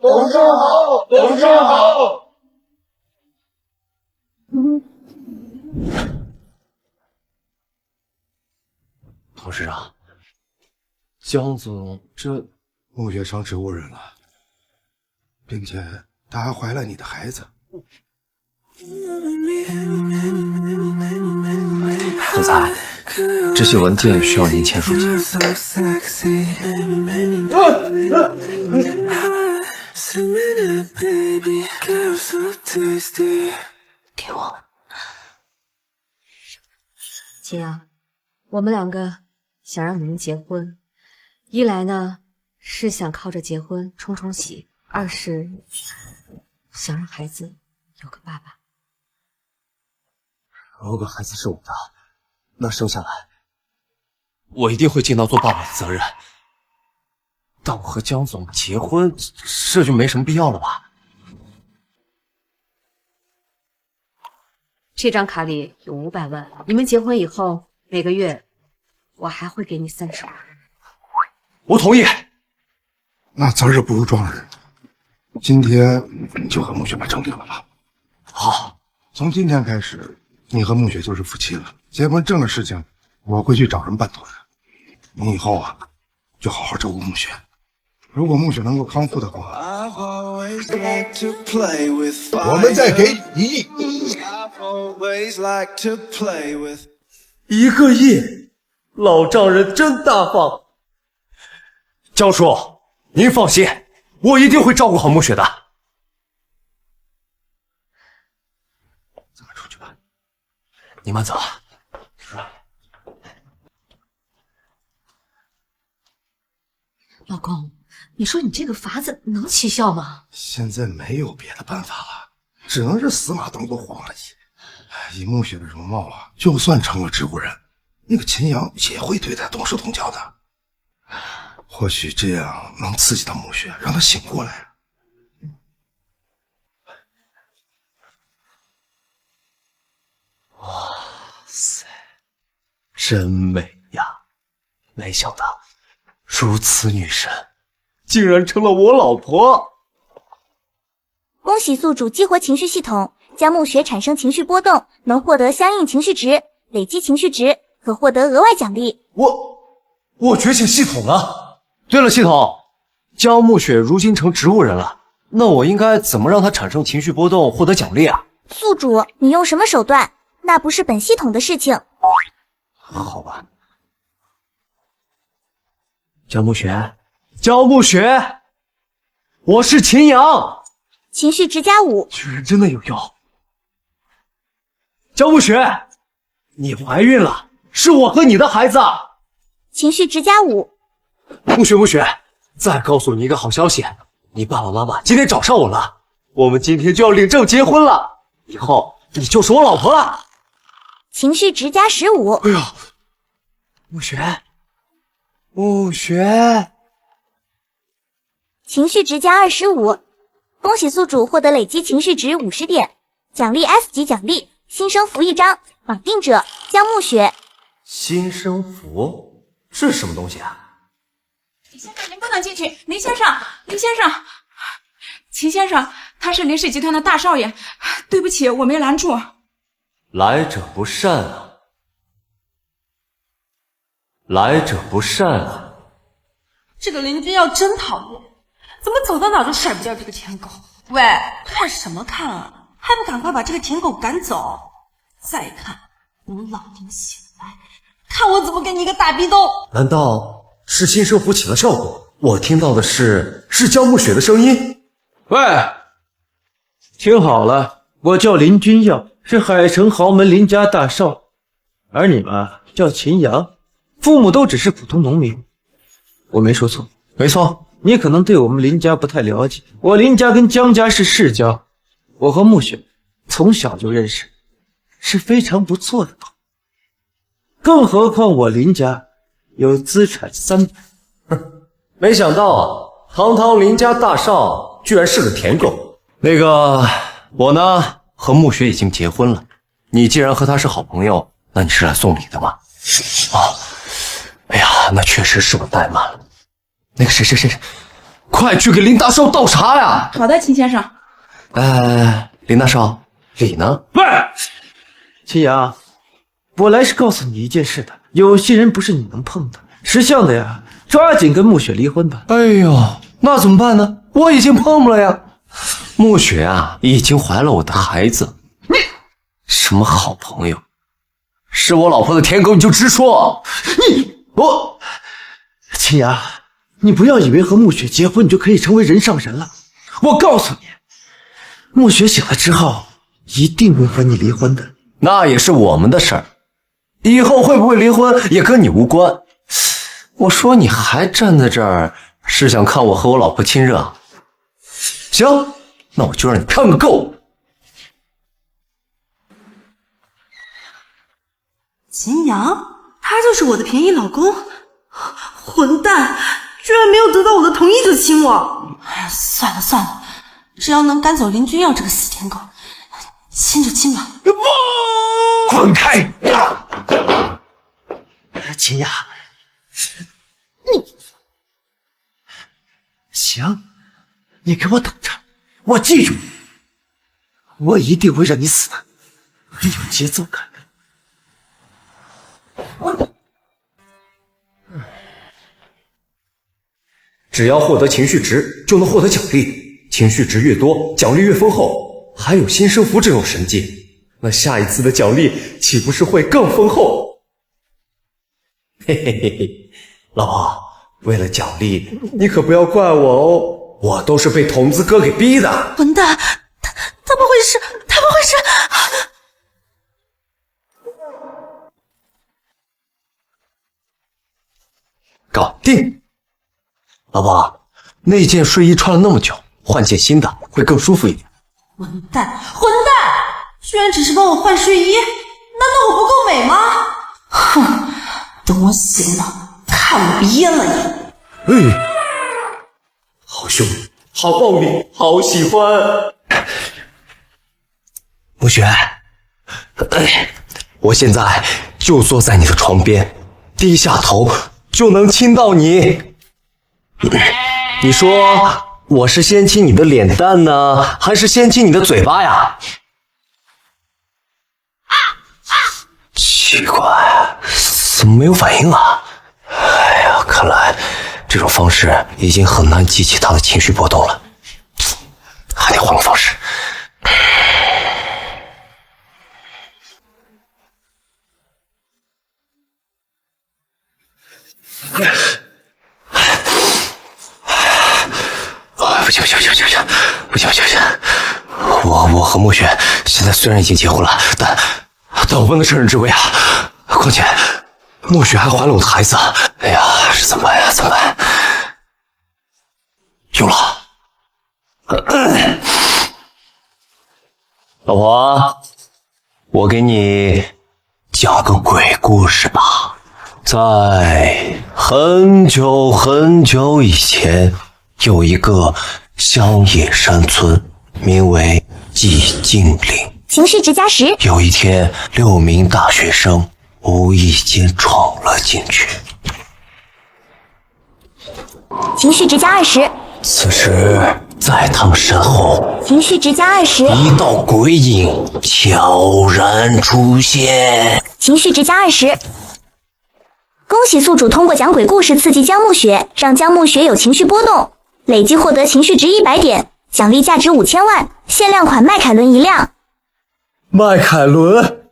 董事好，董事好。董事长，江总这穆雪成植物人了，并且她还怀了你的孩子。总裁，这些文件需要您签署进。给我。秦阳，我们两个想让你们结婚，一来呢是想靠着结婚冲冲喜，二是想让孩子有个爸爸。如果孩子是我的，那生下来，我一定会尽到做爸爸的责任。但我和江总结婚，这就没什么必要了吧？这张卡里有500万，你们结婚以后，每个月我还会给你30万。我同意。那择日不如撞日，今天你就和穆雪把证定了吧。好，从今天开始，你和穆雪就是夫妻了。结婚证的事情，我会去找人办妥的。你以后啊，就好好照顾穆雪。如果穆雪能够康复的话，我们再给1亿。1个亿，老丈人真大方。江叔，您放心，我一定会照顾好穆雪的。咱们出去吧，你慢走。老公，你说你这个法子能起效吗？现在没有别的办法了，只能是死马当活黄了鸡。以穆雪的容貌啊，就算成了植物人，那个秦阳也会对她动手动脚的。或许这样能刺激到穆雪，让她醒过来。哇塞，真美呀！没想到如此女神竟然成了我老婆。恭喜宿主激活情绪系统，将穆雪产生情绪波动，能获得相应情绪值，累积情绪值可获得额外奖励。我觉醒系统了。对了，系统，江暮雪如今成植物人了，那我应该怎么让她产生情绪波动，获得奖励啊？宿主，你用什么手段？那不是本系统的事情。好吧。江暮雪，江暮雪，我是秦阳。情绪值+5，居然真的有用。江暮雪，你怀孕了，是我和你的孩子。情绪值+5。暮雪，暮雪，再告诉你一个好消息，你爸爸妈妈今天找上我了，我们今天就要领证结婚了，以后你就是我老婆了。情绪值+15。哎呀，暮雪，暮雪，情绪值+25。恭喜宿主获得累积情绪值50点，奖励 S 级奖励新生符1张，绑定者江暮雪。新生符是什么东西啊？李先生，您不能进去。林先生，林先生，秦先生，他是林氏集团的大少爷，对不起，我没拦住。来者不善啊！来者不善啊！这个邻居要真讨厌，怎么走到哪都甩不掉这个舔狗。喂，看什么看啊？还不赶快把这个舔狗赶走！再看，等老娘醒来，看我怎么给你一个大逼兜！难道是新生符起了效果？我听到的是江暮雪的声音。喂，听好了，我叫林君耀，是海城豪门林家大少，而你嘛叫秦阳，父母都只是普通农民。我没说错。没错，你可能对我们林家不太了解，我林家跟江家是世交，我和暮雪从小就认识，是非常不错的朋友。更何况我林家有资产300。没想到啊，堂堂林家大少居然是个舔狗。那个，我呢和暮雪已经结婚了，你既然和她是好朋友，那你是来送礼的吗？啊，哎呀，那确实是我怠慢了。那个谁，快去给林大少倒茶呀！好的，秦先生。林大少，礼呢？喂，秦阳，我来是告诉你一件事的，有些人不是你能碰的。识相的呀，抓紧跟暮雪离婚吧。哎呦，那怎么办呢？我已经碰了呀。暮雪啊，已经怀了我的孩子。你什么好朋友？是我老婆的舔狗，你就直说。我，秦阳，你不要以为和暮雪结婚，你就可以成为人上人了。我告诉你，暮雪醒了之后，一定会和你离婚的。那也是我们的事儿，以后会不会离婚也跟你无关。我说你还站在这儿，是想看我和我老婆亲热啊？行，那我就让你看个够。秦阳，他就是我的便宜老公，混蛋，居然没有得到我的同意就亲我。哎呀，算了算了，只要能赶走林君耀这个死舔狗，亲就亲吧。滚开！秦阳，你行，你给我等着，我记住你，我一定会让你死的，有节奏感的。只要获得情绪值，就能获得奖励，情绪值越多，奖励越丰厚，还有新生福这种神技，那下一次的奖励岂不是会更丰厚？嘿嘿嘿嘿，老婆，为了奖励，你可不要怪我哦，我都是被筒子哥给逼的。混蛋，他不会是，他不会是。搞定。老婆，那件睡衣穿了那么久，换件新的会更舒服一点。混蛋，混蛋，居然只是帮我换睡衣，难道我不够美吗？哼，等我醒了，看我憋了你。好凶，好暴力，好喜欢。暮雪，我现在就坐在你的床边，低下头就能亲到你。你说我是先亲你的脸蛋呢，还是先亲你的嘴巴呀？奇怪，怎么没有反应啊？哎呀，看来这种方式已经很难激起他的情绪波动了，还得换个方式。不行！我和暮雪现在虽然已经结婚了，但我不能乘人之危啊！况且暮雪还怀了我的孩子，哎呀，这怎么办呀？怎么办？有了！老婆，我给你讲个鬼故事吧。在很久很久以前，有一个乡野山村，名为寂静岭。情绪值加10。有一天，6名大学生无意间闯了进去。情绪值加20。此时，在他们身后，情绪值加20。一道鬼影悄然出现。情绪值加20。恭喜宿主通过讲鬼故事刺激江暮雪，让江暮雪有情绪波动，累计获得情绪值100点，奖励价值5000万，限量款迈凯伦1辆。迈凯伦，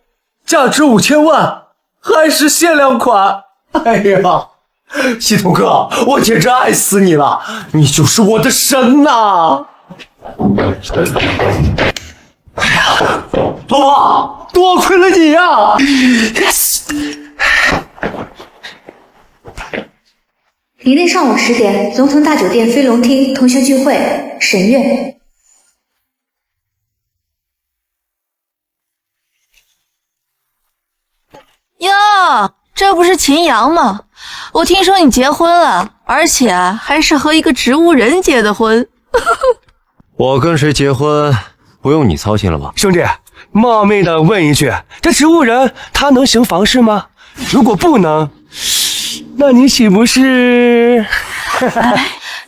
价值5000万，还是限量款。哎呀，系统哥，我简直爱死你了，你就是我的神呐！哎呀，老婆，多亏了你呀！Yes。明天上午10点，龙腾大酒店飞龙厅同学聚会，沈月。哟，这不是秦阳吗？我听说你结婚了，而且还是和一个植物人结的婚。我跟谁结婚，不用你操心了吧？兄弟，冒昧的问一句，这植物人他能行房事吗？如果不能，那你岂不是？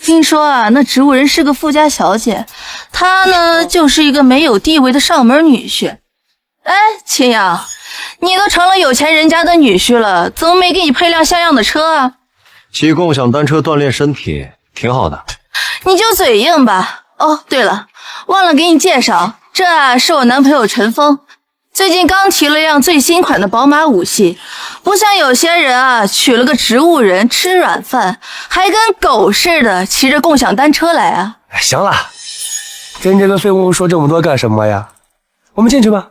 听说啊，那植物人是个富家小姐，她呢就是一个没有地位的上门女婿。哎，秦阳，你都成了有钱人家的女婿了，怎么没给你配辆像样的车啊？骑共享单车锻炼身体，挺好的。你就嘴硬吧。哦，对了，忘了给你介绍，这啊是我男朋友陈峰。最近刚提了辆最新款的宝马5系，不像有些人啊，娶了个植物人吃软饭，还跟狗似的骑着共享单车来啊。行了，跟这个废物说这么多干什么呀？我们进去吧。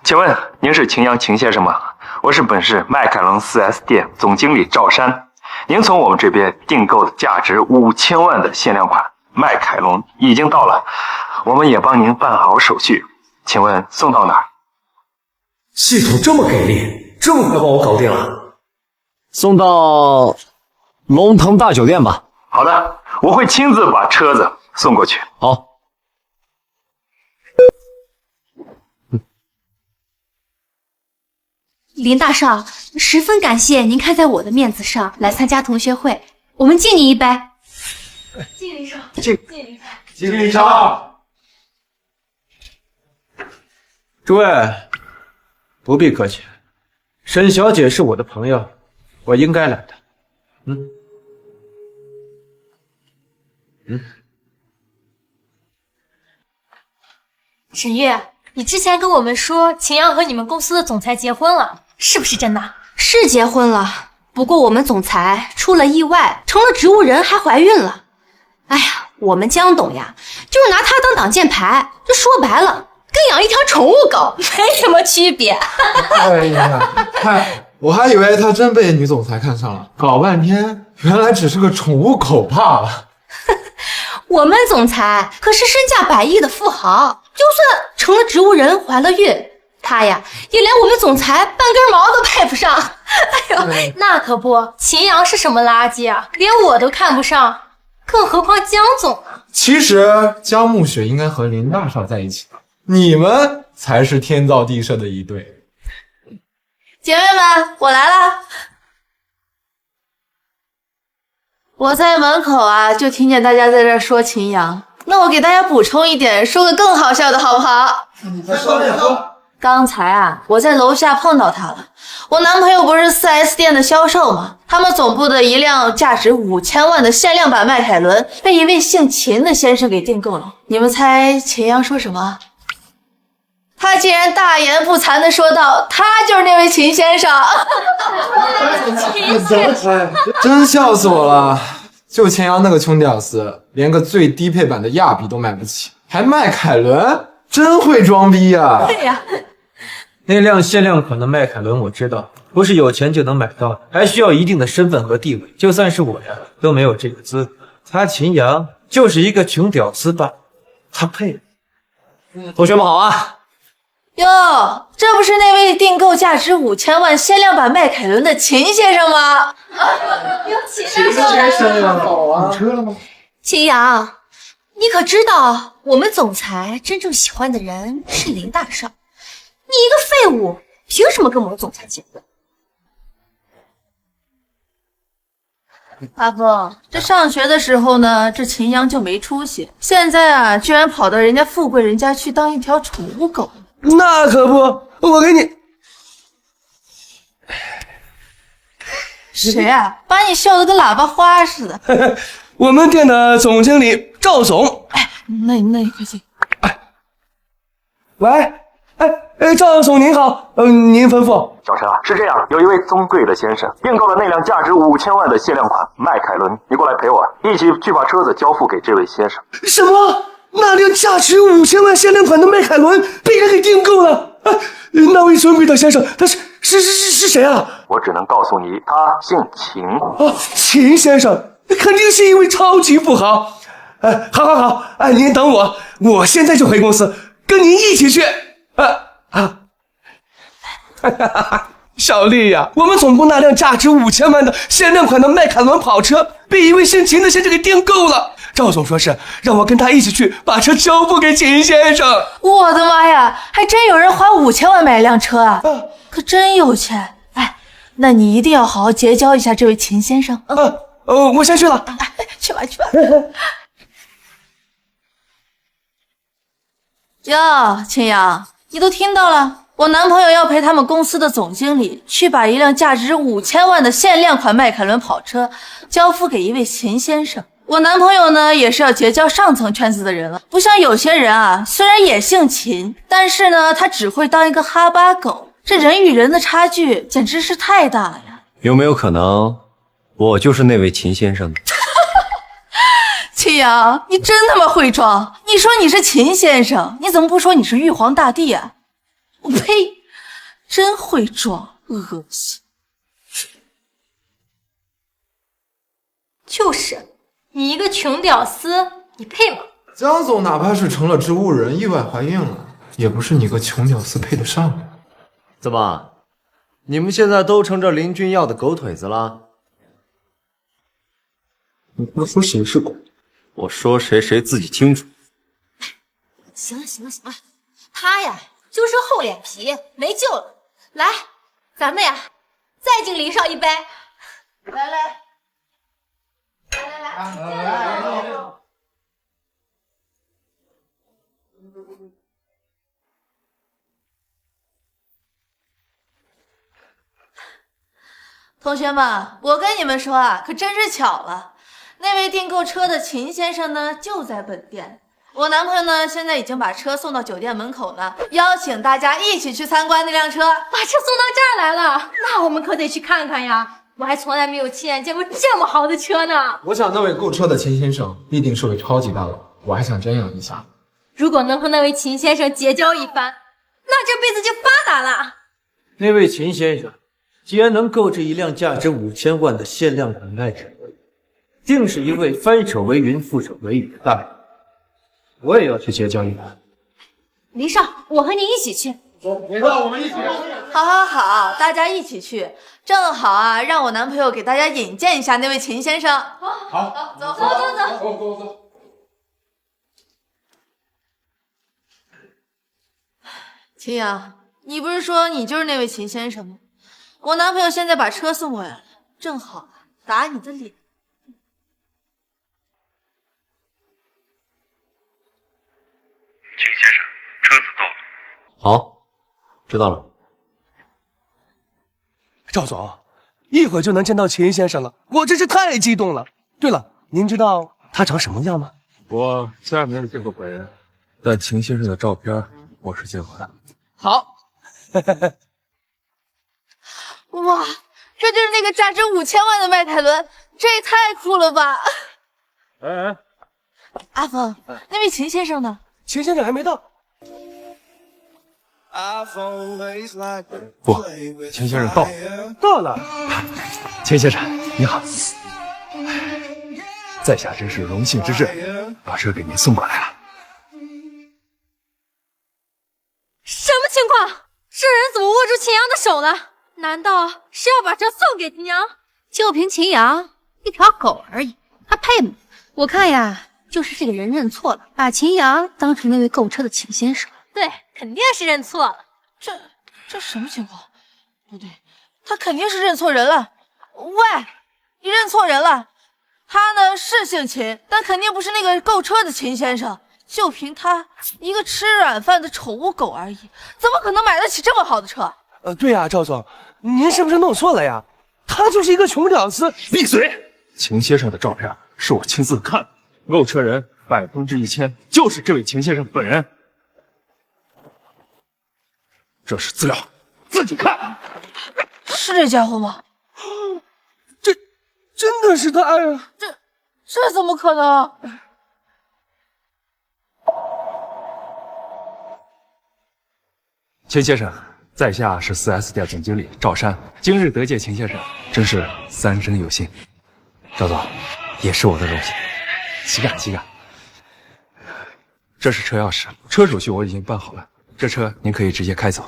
请问您是秦阳秦先生吗？我是本市迈凯伦 4S 店总经理赵山。您从我们这边订购的价值5000万的限量款迈凯伦已经到了，我们也帮您办好手续，请问送到哪儿？系统这么给力，这么快帮我搞定了，送到龙腾大酒店吧。好的，我会亲自把车子送过去。好。林大少，十分感谢您看在我的面子上来参加同学会，我们敬你一杯。敬林少，敬林少。诸位，不必客气，沈小姐是我的朋友，我应该来的。沈月，你之前跟我们说秦阳和你们公司的总裁结婚了，是不是真的？是结婚了，不过我们总裁出了意外，成了植物人，还怀孕了。哎呀，我们江董呀，就是拿他当挡箭牌，这说白了，跟养一条宠物狗没什么区别。哎呀，我还以为他真被女总裁看上了，搞半天原来只是个宠物狗罢了。我们总裁可是身价100亿的富豪，就算成了植物人怀了孕，他呀也连我们总裁半根毛都配不上。哎呦，那可不，秦阳是什么垃圾啊，连我都看不上，更何况江总啊。其实江暮雪应该和林大少在一起，你们才是天造地设的一对。姐妹们，我来了。我在门口啊，就听见大家在这说秦阳，那我给大家补充一点，说个更好笑的好不好？你再说点说。刚才啊，我在楼下碰到他了。我男朋友不是 4S 店的销售吗？他们总部的一辆价值5000万的限量版迈凯伦被一位姓秦的先生给订购了。你们猜秦阳说什么？他竟然大言不惭地说道：“他就是那位秦先生。”真笑死我了！就秦阳那个穷屌丝，连个最低配版的亚比都买不起，还迈凯伦，真会装逼啊！对呀，那辆限量款的迈凯伦我知道，不是有钱就能买到，还需要一定的身份和地位。就算是我呀，都没有这个资格。他秦阳就是一个穷屌丝吧，他配。同学们好啊！哟，这不是那位订购价值5000万限量版迈凯伦的秦先生吗？秦先生好啊！车了吗？秦阳，你可知道我们总裁真正喜欢的人是林大少？你一个废物，凭什么跟我们总裁结婚？阿峰，这上学的时候呢，这秦阳就没出息，现在啊，居然跑到人家富贵人家去当一条宠物狗。那可不，我给你。谁啊？把你笑得跟喇叭花似的。我们店的总经理赵总。哎，那你快进。喂，赵总您好，您吩咐。小陈啊，是这样，有一位尊贵的先生订购了那辆价值5000万的限量款迈凯伦，你过来陪我，一起去把车子交付给这位先生。什么？那辆价值5000万限量款的迈凯伦被人给订购了？那位尊贵的先生，他是谁啊？我只能告诉你，他姓秦。秦先生肯定是一位超级富豪。好，您等我，我现在就回公司，跟您一起去。小丽呀，我们总部那辆价值5000万的限量款的迈凯伦跑车被一位姓秦的先生给订购了。赵总说是让我跟他一起去把车交付给秦先生。我的妈呀，还真有人花5000万买一辆车啊！可真有钱。哎，那你一定要好好结交一下这位秦先生。我先去了。去吧去吧。哟，秦阳，你都听到了，我男朋友要陪他们公司的总经理去把一辆价值5000万的限量款迈凯伦跑车交付给一位秦先生。我男朋友呢，也是要结交上层圈子的人了，不像有些人啊，虽然也姓秦，但是呢，他只会当一个哈巴狗，这人与人的差距简直是太大了呀。有没有可能，我就是那位秦先生呢？秦阳，你真他妈会装！你说你是秦先生，你怎么不说你是玉皇大帝啊？我呸！真会装，恶心！就是，你一个穷屌丝，你配吗？江总哪怕是成了植物人，意外怀孕了，也不是你个穷屌丝配得上的。怎么，你们现在都成这林君耀的狗腿子了？你不说谁是狗？我说谁自己清楚。行了行了行了，他呀就是厚脸皮，没救了。来，咱们呀再敬林少一杯。来。同学们，我跟你们说啊，可真是巧了，那位订购车的秦先生呢，就在本店。我男朋友呢，现在已经把车送到酒店门口呢，邀请大家一起去参观那辆车。把车送到这儿来了，那我们可得去看看呀！我还从来没有亲眼见过这么好的车呢。我想那位购车的秦先生必定是位超级大佬，我还想瞻仰一下。如果能和那位秦先生结交一番，那这辈子就发达了。那位秦先生既然能购置一辆价值5000万的限量款迈凯伦，定是一位翻手为云覆手为雨的大人。我也要去结交一番。林少，我和你一起去。林少，我们一起。好，大家一起去，正好啊，让我男朋友给大家引荐一下那位秦先生。好，走。秦阳，你不是说你就是那位秦先生吗？我男朋友现在把车送过来了，正好打你的脸。秦先生，车子到了。好，知道了。赵总，一会儿就能见到秦先生了，我真是太激动了。对了，您知道他长什么样吗？我虽然没有见过本人，但秦先生的照片我是见过的。好。哇，这就是那个价值5000万的迈凯伦，这也太酷了吧！哎，阿峰，那位秦先生呢？秦先生还没到。不，秦先生到了。秦先生，你好。在下真是荣幸之至，把车给您送过来了。什么情况？这人怎么握住秦阳的手了？难道是要把车送给秦阳？就凭秦阳一条狗而已，他配吗？我看呀，就是这个人认错了，把秦阳当成那位购车的秦先生。对，肯定是认错了。这什么情况？不对，他肯定是认错人了。喂，你认错人了。他呢是姓秦，但肯定不是那个购车的秦先生。就凭他一个吃软饭的宠物狗而已，怎么可能买得起这么好的车？对呀，赵总，您是不是弄错了呀？他就是一个穷屌丝。闭嘴！秦先生的照片是我亲自看的，购车人1000%就是这位秦先生本人。这是资料，自己看。是这家伙吗？这真的是他呀！这怎么可能？秦先生，在下是4S店总经理赵山，今日得见秦先生，真是三生有幸。赵总，也是我的荣幸，岂敢。这是车钥匙，车手续我已经办好了，这车您可以直接开走。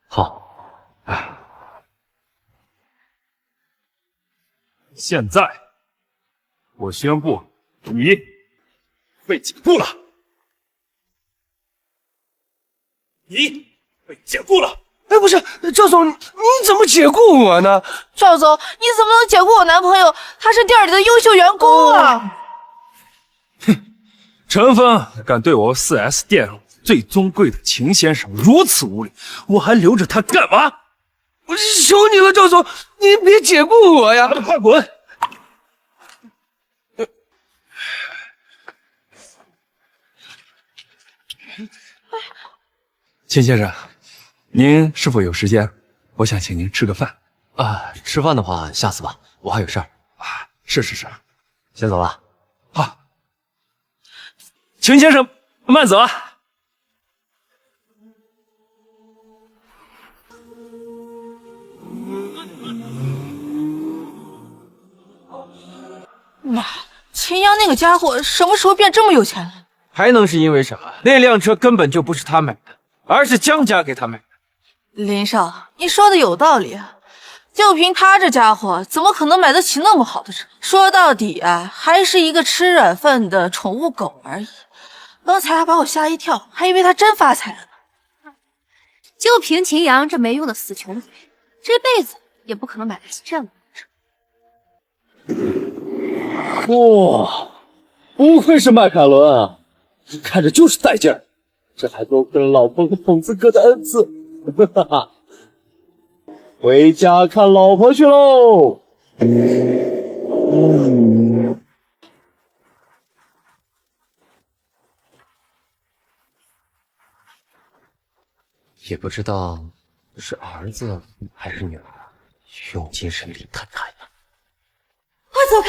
好，现在我宣布，你被解雇了。你被解雇了。哎，不是，赵总，你怎么解雇我呢？赵总，你怎么能解雇我男朋友？他是店里的优秀员工啊！陈峰敢对我4S 店最尊贵的秦先生如此无礼，我还留着他干嘛？我求你了，赵总，你别解雇我呀！快滚！秦先生，您是否有时间？我想请您吃个饭。吃饭的话，下次吧，我还有事儿。是，先走了。好，秦先生，慢走啊。妈，秦阳那个家伙什么时候变这么有钱了？还能是因为什么？那辆车根本就不是他买的，而是江家给他买的。林少，你说的有道理啊。就凭他这家伙，怎么可能买得起那么好的车？说到底啊，还是一个吃软饭的宠物狗而已。刚才还把我吓一跳，还以为他真发财了呢。就凭秦阳这没用的死穷鬼，这辈子也不可能买得起这么多车。哇，不愧是迈凯伦啊，看着就是带劲儿，这还多亏了老婆和pon子哥的恩赐。哈哈，回家看老婆去喽。也不知道是儿子还是女儿，用精神力探看呀。快走开！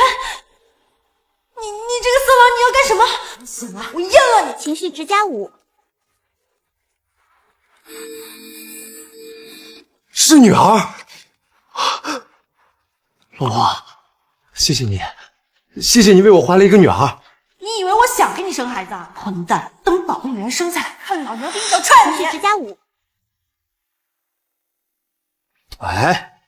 你这个色狼，你要干什么？行了，我阉了你！情绪值加5。是女儿。老婆，谢谢你，谢谢你为我怀了一个女儿。你以为我想给你生孩子啊？混蛋，等保育员生下来，看老娘给你脚踹你！情绪值加5。哎，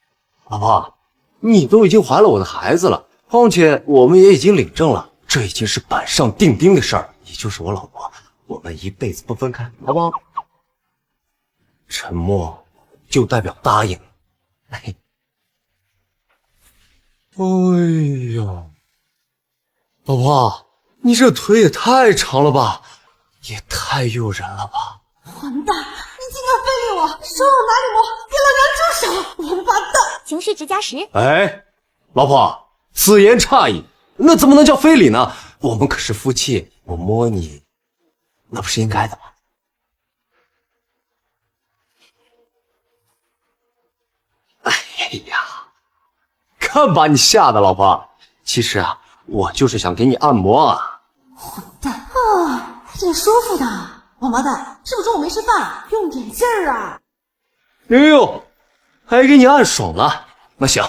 老婆，你都已经怀了我的孩子了，况且我们也已经领证了，这已经是板上钉钉的事儿。你就是我老婆，我们一辈子不分开，好不好？沉默就代表答应。嘿，哎呦，老婆，你这腿也太长了吧，也太诱人了吧！混蛋，你竟敢非礼我，手往哪里摸？给老娘住手！王八蛋！情绪值加10。哎，老婆，此言差矣，那怎么能叫非礼呢？我们可是夫妻，我摸你，那不是应该的吗？哎呀，看把你吓的，老婆。其实啊，我就是想给你按摩啊。混蛋啊，挺舒服的。王八蛋，是不是中午没吃饭？用点劲儿啊！哎呦，还给你按爽了。那行，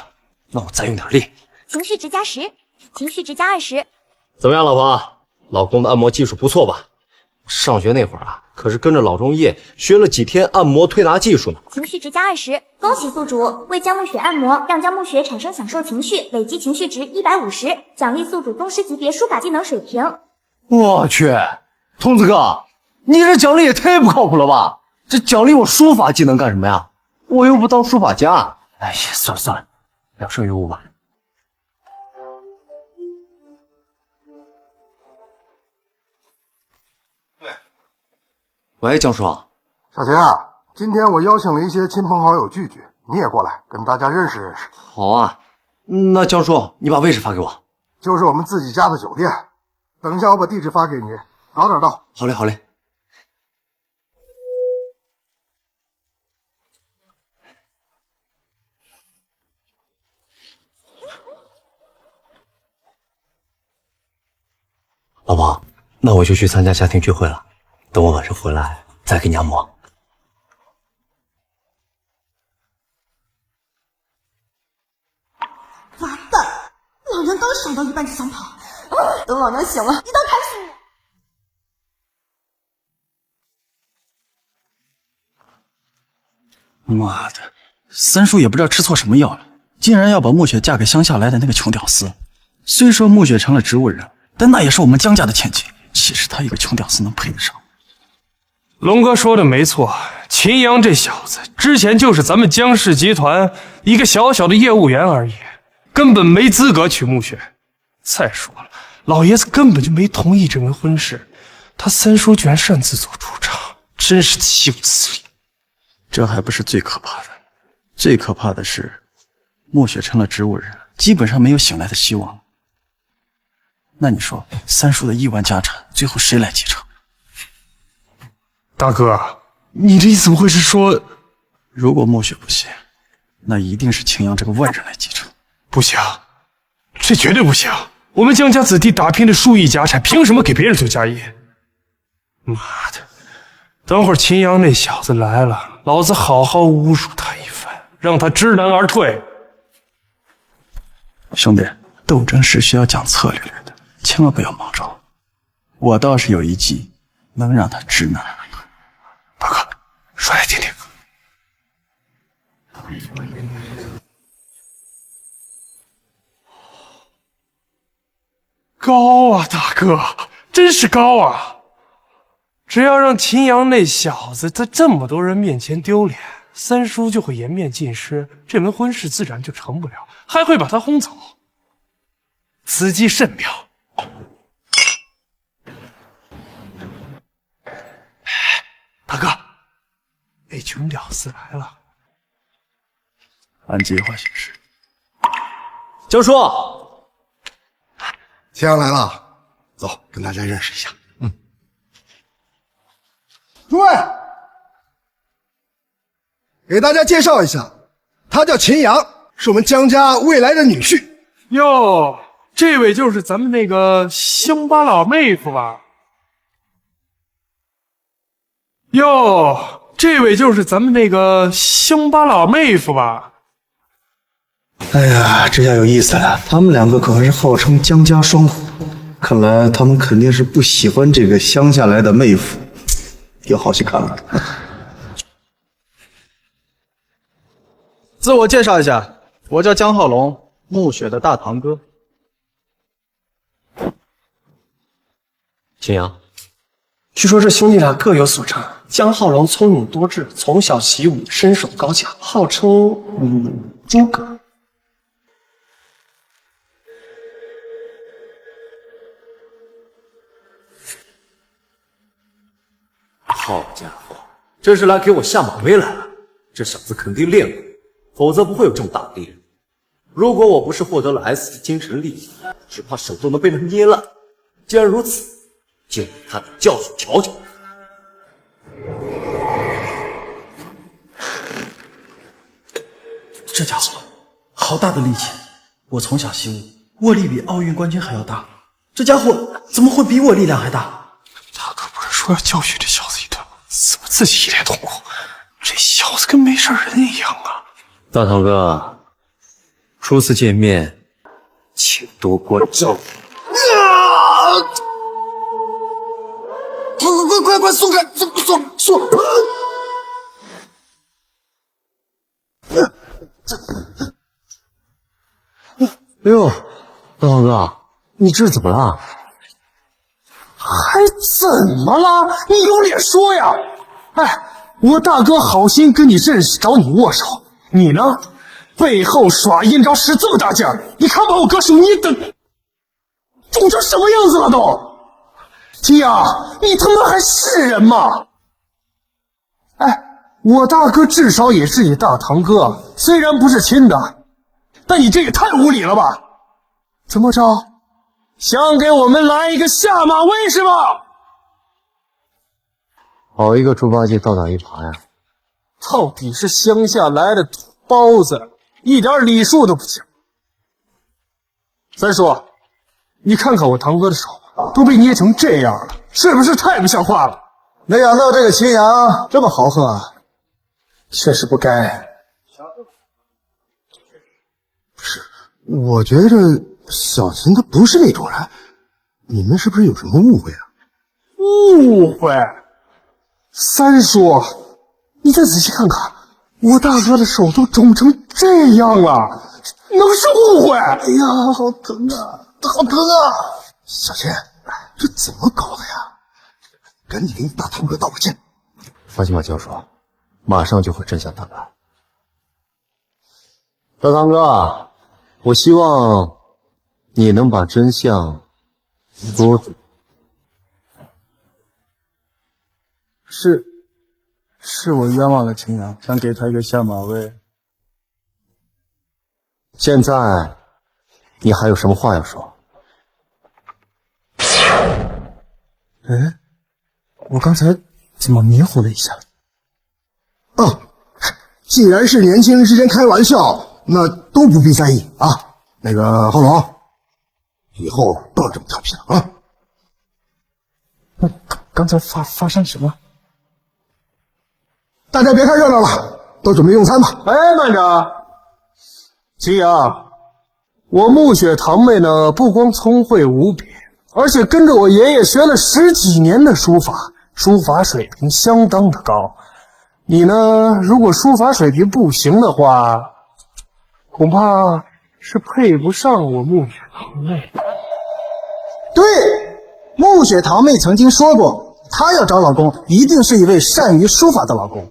那我再用点力。情绪值加10。情绪值加20。怎么样，老婆？老公的按摩技术不错吧？上学那会儿啊，可是跟着老中叶学了几天按摩推拿技术呢。情绪值加20。恭喜宿主为姜暮雪按摩，让姜暮雪产生享受情绪，累积情绪值150，奖励宿主宗师级别书法技能水平。我去，童子哥，你这奖励也太不靠谱了吧？这奖励我书法技能干什么呀？我又不当书法家。哎呀，算了，两胜于无吧。喂，江叔，小秦啊，今天我邀请了一些亲朋好友聚聚，你也过来跟大家认识认识。好啊，那江叔，你把位置发给我。就是我们自己家的酒店，等一下我把地址发给你，早点到。好嘞，好嘞。老婆，那我就去参加家庭聚会了，等我晚上回来再给你按摩。完蛋，老娘刚爽到一半就想跑，等老娘醒了，一刀砍死你！妈的，三叔也不知道吃错什么药了，竟然要把暮雪嫁给乡下来的那个穷屌丝，虽说暮雪成了植物人，但那也是我们江家的千金，岂是他一个穷屌丝能配得上？龙哥说的没错，秦阳这小子之前就是咱们江氏集团一个小小的业务员而已，根本没资格娶暮雪。再说了，老爷子根本就没同意这门婚事，他三叔居然擅自做主张，真是岂有此理！这还不是最可怕的，最可怕的是，暮雪成了植物人，基本上没有醒来的希望。那你说，三叔的亿万家产，最后谁来继承？大哥，你这意思不会是说，如果暮雪不行，那一定是秦阳这个外人来继承。不行，这绝对不行！我们江家子弟打拼的数亿家产，凭什么给别人做家业？妈的！等会儿秦阳那小子来了，老子好好侮辱他一番，让他知难而退。兄弟，斗争是需要讲策略的，千万不要莽撞。我倒是有一计，能让他知难而退。大哥，说来听听。高啊，大哥，真是高啊！只要让秦阳那小子在这么多人面前丢脸，三叔就会颜面尽失，这门婚事自然就成不了，还会把他轰走。此计甚妙。大哥，那穷屌丝来了。按计划行事。江叔，秦阳来了，走，跟大家认识一下。诸位，给大家介绍一下，他叫秦阳，是我们江家未来的女婿。哟，这位就是咱们那个乡巴佬妹夫吧？哟，这位就是咱们那个乡巴佬妹夫吧？哎呀，这下有意思了，他们两个可是号称江家双虎，看来他们肯定是不喜欢这个乡下来的妹夫，有好戏看了。自我介绍一下，我叫江浩龙，暮雪的大堂哥。秦阳，据说这兄弟俩各有所长。江浩龙聪颖多智，从小习武，身手高强，号称诸葛。好家伙，这是来给我下马威来了！这小子肯定练过，否则不会有这么大的力量。如果我不是获得了 S 级精神力，只怕手都能被他捏烂。既然如此，就给他点教训瞧瞧。这家伙好大的力气！我从小习武，握力比奥运冠军还要大。这家伙怎么会比我力量还大？他可不是说要教训这小子一顿吗？怎么自己一脸痛苦？这小子跟没事人一样啊！大堂哥，初次见面，请多关照。快松开！松！哎呦，大堂哥，你这是怎么了？还怎么了？你有脸说呀！哎，我大哥好心跟你认识，找你握手，你呢，背后耍阴招，使这么大劲儿，你看把我哥手捏的肿成什么样子了都！秦阳，你他妈还是人吗？哎，我大哥至少也是你大堂哥，虽然不是亲的，但你这也太无礼了吧！怎么着？想给我们来一个下马威是吧？好一个猪八戒倒打一耙呀！到底是乡下来的土包子，一点礼数都不讲。三叔，你看看我堂哥的手，都被捏成这样了，是不是太不像话了？没想到这个秦阳这么豪横啊！确实不该。不是，我觉得小秦他不是那种人，你们是不是有什么误会啊？误会？三叔，你再仔细看看，我大哥的手都肿成这样了，能是误会？哎呀，好疼啊！大哥，小钱，这怎么搞的呀？赶紧给你大堂哥道个歉。放心吧，教授，马上就会真相大白。大堂哥，我希望你能把真相说出。是我冤枉了秦阳，想给他一个下马威。现在你还有什么话要说？哎，我刚才怎么迷糊了一下？哦，既然是年轻人之间开玩笑，那都不必在意啊。那个浩龙，以后不能这么调皮了啊。那刚才发生什么？大家别看热闹了，都准备用餐吧。哎，慢着，秦阳，我暮雪堂妹呢，不光聪慧无比，而且跟着我爷爷学了10几年的书法，书法水平相当的高。你呢，如果书法水平不行的话，恐怕是配不上我暮雪堂妹。对，暮雪堂妹曾经说过，她要找老公，一定是一位善于书法的老公。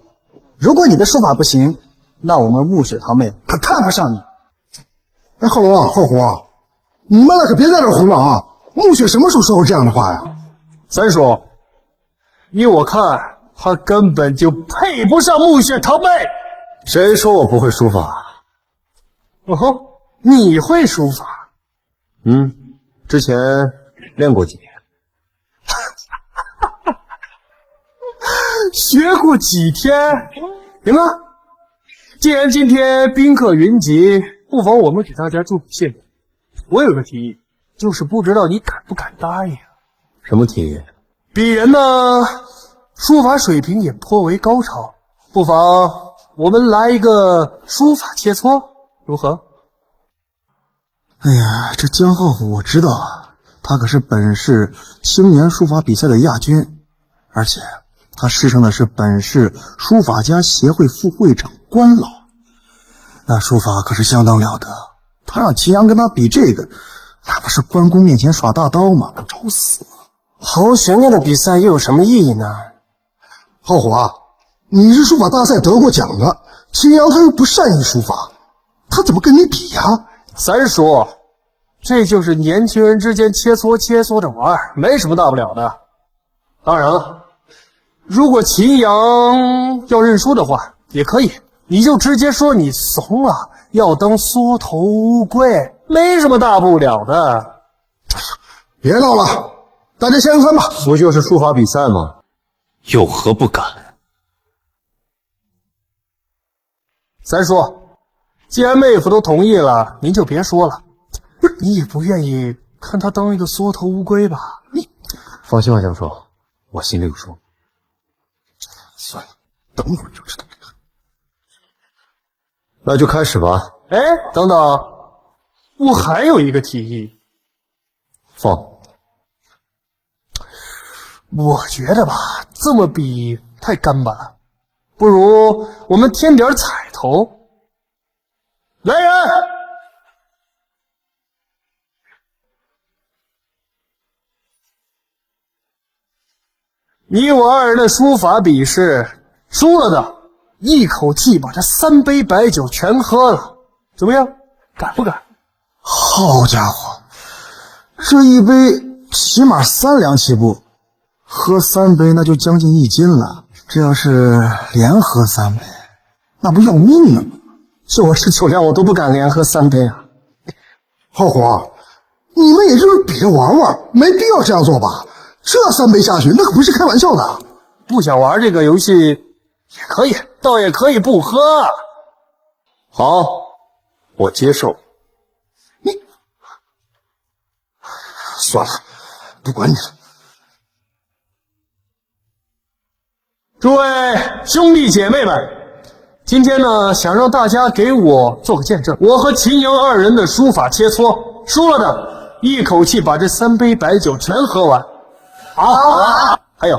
如果你的书法不行，那我们暮雪堂妹可看不上你。哎，浩龙、浩虎，你们俩可别在这胡闹啊！暮雪什么时候说过这样的话呀？三叔，依我看，他根本就配不上暮雪堂妹。谁说我不会书法？哦吼，你会书法？之前练过几年。学过几天？行啊，既然今天宾客云集，不妨我们给大家助个兴。我有个提议，就是不知道你敢不敢答应？什么提议？鄙人呢，书法水平也颇为高超，不妨我们来一个书法切磋，如何？哎呀，这江浩虎我知道啊，他可是本市青年书法比赛的亚军，而且他师承的是本市书法家协会副会长关老，那书法可是相当了得。他让祁阳跟他比这个，那不是关公面前耍大刀吗？找死了！毫无悬念的比赛又有什么意义呢？浩虎啊，你是书法大赛得过奖的，祁阳他又不善于书法，他怎么跟你比呀？三叔，这就是年轻人之间切磋着玩，没什么大不了的。当然了，如果祁阳要认输的话，也可以，你就直接说你怂了，要当缩头乌龟，没什么大不了的。别闹了，大家先用餐吧。不就是书法比赛吗？有何不敢？三叔，既然妹夫都同意了，您就别说了。不是，你也不愿意看他当一个缩头乌龟吧？你放心吧，教授，我心里有数。算了，等会儿就知道。那就开始吧。哎，等等，我还有一个提议。放。我觉得吧，这么比太干巴了，不如我们添点彩头。来人！你我二人的书法比试，输了的一口气把这3杯白酒全喝了，怎么样？敢不敢？好家伙，这一杯起码3两起步，喝3杯那就将近1斤了。这要是连喝3杯，那不要命了吗？就我这酒量，我都不敢连喝3杯啊！浩虎，你们也就是比着玩玩，没必要这样做吧？这3杯下去，那可不是开玩笑的。不想玩这个游戏也可以，倒也可以不喝。好，我接受。算了，不管你了。诸位兄弟姐妹们，今天呢，想让大家给我做个见证，我和秦阳二人的书法切磋，输了的一口气把这3杯白酒全喝完。好，还有，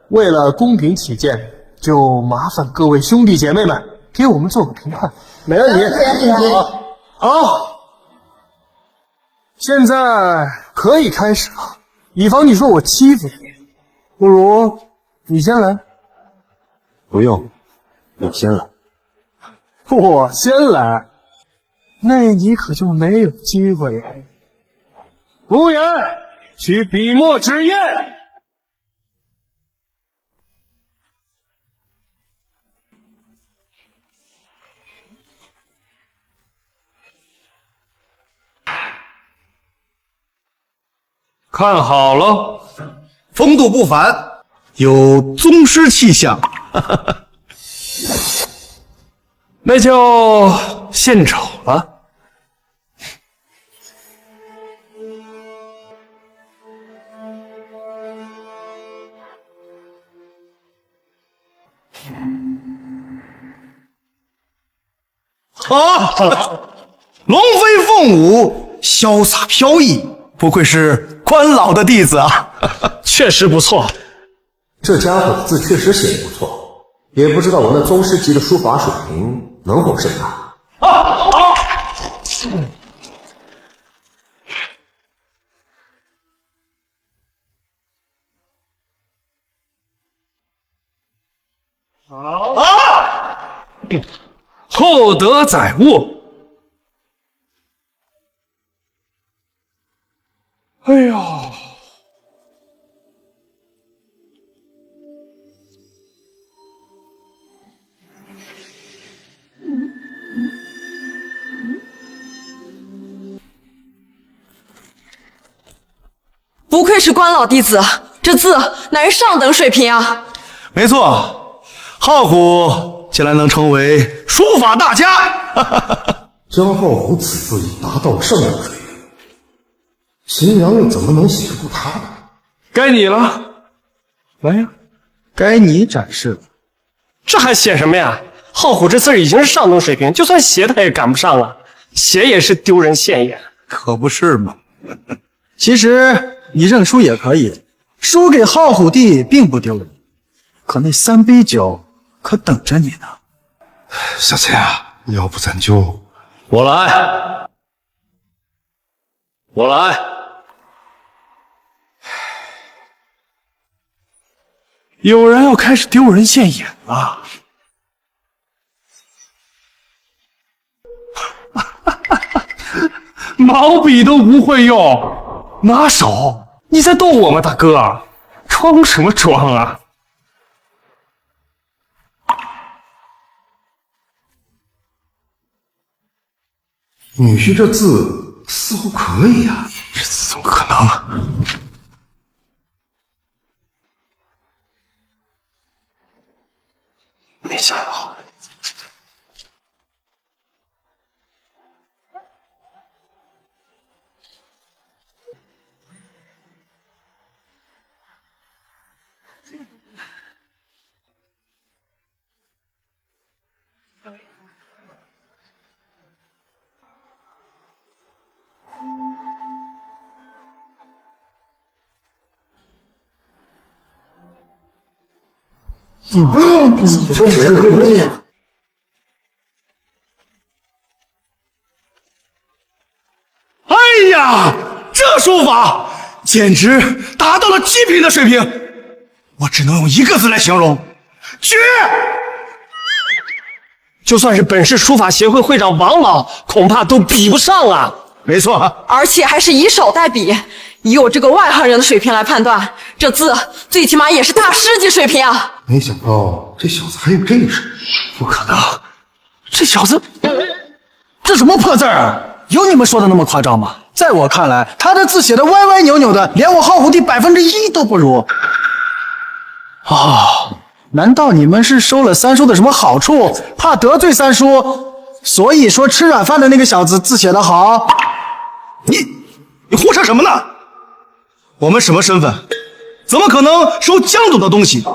为了公平起见，就麻烦各位兄弟姐妹们给我们做个评判。没问题。好，现在可以开始了，以防你说我欺负你，不如你先来。不用，你先来。我先来，那你可就没有机会了。服务员，取笔墨纸砚。看好了，风度不凡，有宗师气象。那就献丑了。龙飞凤舞，潇洒飘逸，不愧是关老的弟子啊！确实不错。这家伙的字确实写得不错，也不知道我那宗师级的书法水平能否胜他。厚德载物。哎呦！不愧是关老弟子，这字乃是上等水平啊！没错，浩虎竟然能成为书法大家。江浩虎此字已达到上等水平，秦阳又怎么能写得过他呢？该你了，来呀！该你展示了。这还写什么呀？浩虎这字已经是上等水平，就算写他也赶不上啊，写也是丢人现眼。可不是嘛。其实你认输也可以，输给浩虎弟并不丢人，可那3杯酒可等着你呢。小钱啊，要不咱就……我来，我来。有人要开始丢人现眼了。毛笔都不会用，拿手？你在逗我吗，大哥？装什么装啊？女婿这字似乎可以啊，这字怎么可能？没想好。哎呀，这书法简直达到了极品的水平，我只能用一个字来形容：绝！就算是本市书法协会会长王老，恐怕都比不上啊！没错，而且还是以手代笔，以我这个外行人的水平来判断，这字最起码也是大师级水平啊！没想到这小子还有这一手，不可能，这小子，这什么破字啊？有你们说的那么夸张吗？在我看来，他的字写的歪歪扭扭的，连我浩虎弟1%都不如。哦，难道你们是收了三叔的什么好处，怕得罪三叔，所以说吃软饭的那个小子字写得好？你胡扯什么呢？我们什么身份？怎么可能收江总的东西？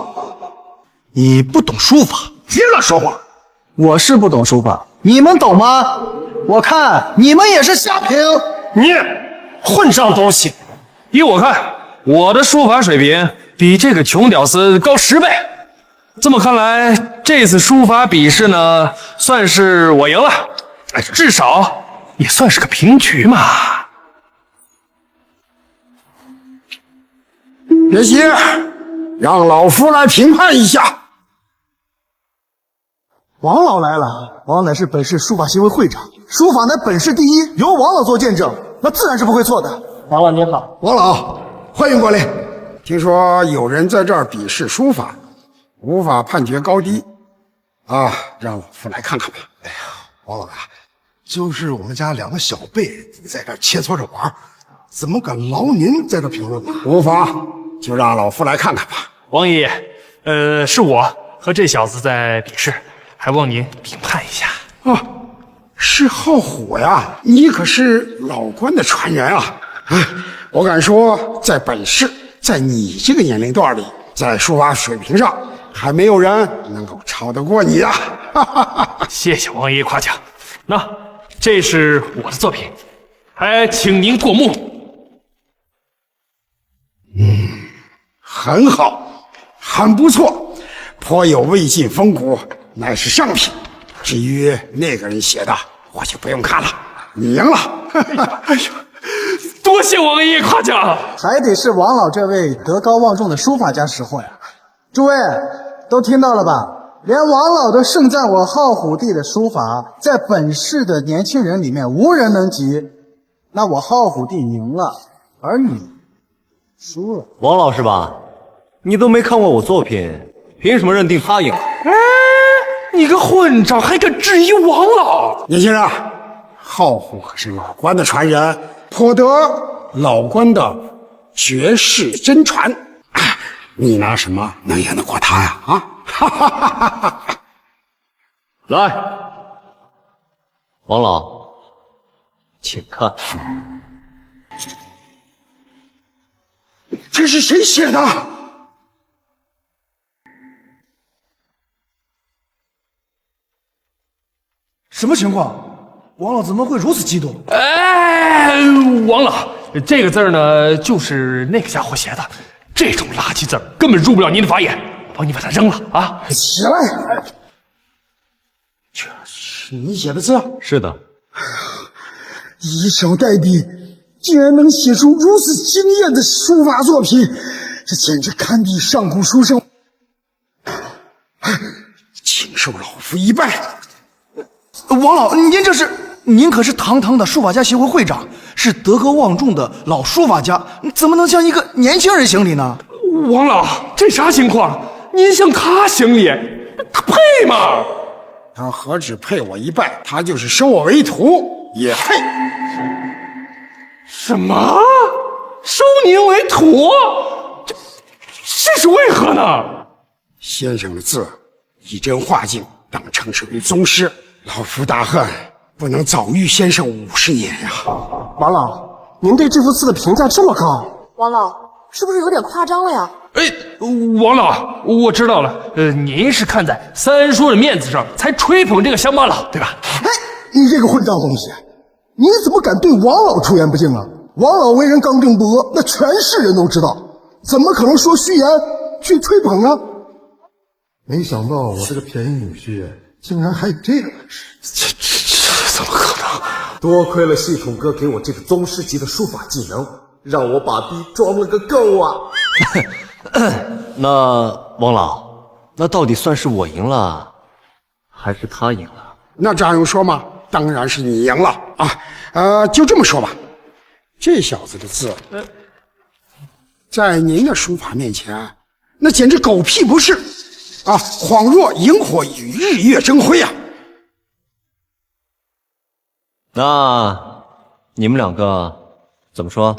你不懂书法，别乱说话。我是不懂书法，你们懂吗？我看你们也是瞎评。你混账东西！依我看，我的书法水平比这个穷屌丝高10倍。这么看来，这次书法比试呢，算是我赢了，至少也算是个平局嘛。别急，让老夫来评判一下。王老来了，王乃是本市书法协会会长，书法乃本市第一，由王老做见证，那自然是不会错的。王老您好，王老，欢迎光临。听说有人在这儿比试书法，无法判决高低，啊，让老夫来看看吧。哎呀，王老大，就是我们家两个小辈在这儿切磋着玩，怎么敢劳您在这评论呢？无妨，就让老夫来看看吧。王爷爷，是我和这小子在比试。还望您评判一下啊！是浩虎呀，你可是老关的传人啊！我敢说，在本市，在你这个年龄段里，在书法水平上，还没有人能够超得过你啊！谢谢王爷爷夸奖。那这是我的作品，还请您过目。很好，很不错，颇有魏晋风骨。乃是上品，至于那个人写的，我就不用看了。你赢了，哎呦，多谢王爷爷夸奖，还得是王老这位德高望重的书法家识货呀。诸位都听到了吧？连王老都盛赞我浩虎弟的书法，在本市的年轻人里面无人能及。那我浩虎弟赢了，而你输了。王老是吧？你都没看过我作品，凭什么认定他赢了？你个混账，还敢质疑王老！年轻人，浩虎可是老关的传人，颇得老关的绝世真传。你拿什么能赢得过他呀？啊！哈哈哈哈！来，王老，请看。这是谁写的？什么情况？王老怎么会如此激动？哎，王老，这个字呢，就是那个家伙写的。这种垃圾字根本入不了您的法眼，我帮你把它扔了啊！起来！这是你写的字？是的。以手代笔，竟然能写出如此惊艳的书法作品，这简直堪比上古书圣。请受老夫一拜。王老，您可是堂堂的书法家协会会长，是德高望重的老书法家，怎么能向一个年轻人行礼呢？王老，这啥情况？您向他行礼，他配吗？他何止配我一拜，他就是收我为徒也配。什么？收您为徒？这是为何呢？先生的字一针画境，当称是为宗师。老夫大恨不能早遇先生50年呀！王老，您对这幅字的评价这么高？王老是不是有点夸张了呀？哎，王老，我知道了，您是看在三叔的面子上才吹捧这个乡巴佬，对吧？哎，你这个混账东西，你怎么敢对王老出言不敬啊？王老为人刚正不阿，那全市人都知道，怎么可能说虚言去吹捧呢？没想到我这个便宜女婿竟然还有这个本事，这怎么可能？多亏了系统哥给我这个宗师级的书法技能，让我把逼装了个够啊！那王老，那到底算是我赢了，还是他赢了？那这还用说吗？当然是你赢了啊！就这么说吧，这小子的字，在您的书法面前，那简直狗屁不是啊！恍若萤火与日月争辉啊！那你们两个怎么说？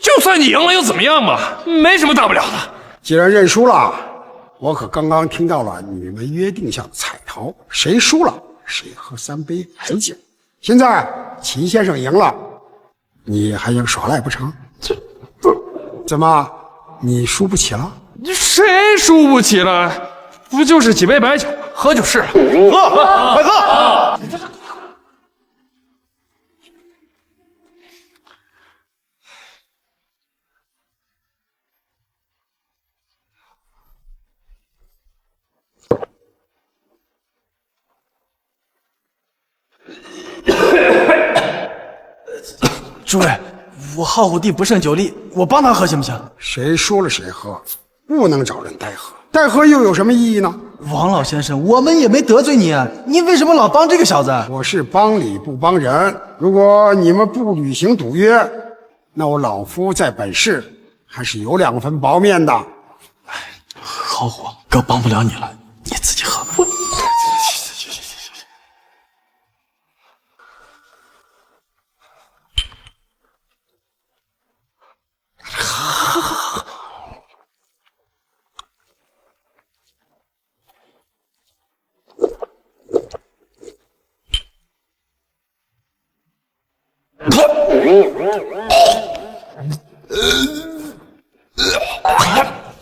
就算你赢了又怎么样嘛？没什么大不了的。既然认输了，我可刚刚听到了你们约定下的彩头，谁输了谁喝3杯白酒。现在秦先生赢了，你还想耍赖不成？这不怎么你输不起了？谁输不起了？不就是几杯白酒，喝就是了。喝，快喝！诸位，我浩虎弟不胜酒力，我帮他喝行不行？谁说了谁喝，不能找人代喝，代喝又有什么意义呢？王老先生，我们也没得罪你啊，你为什么老帮这个小子？我是帮理不帮人。如果你们不履行赌约，那我老夫在本市还是有2分薄面的。好火，哥帮不了你了，你自己喝吧。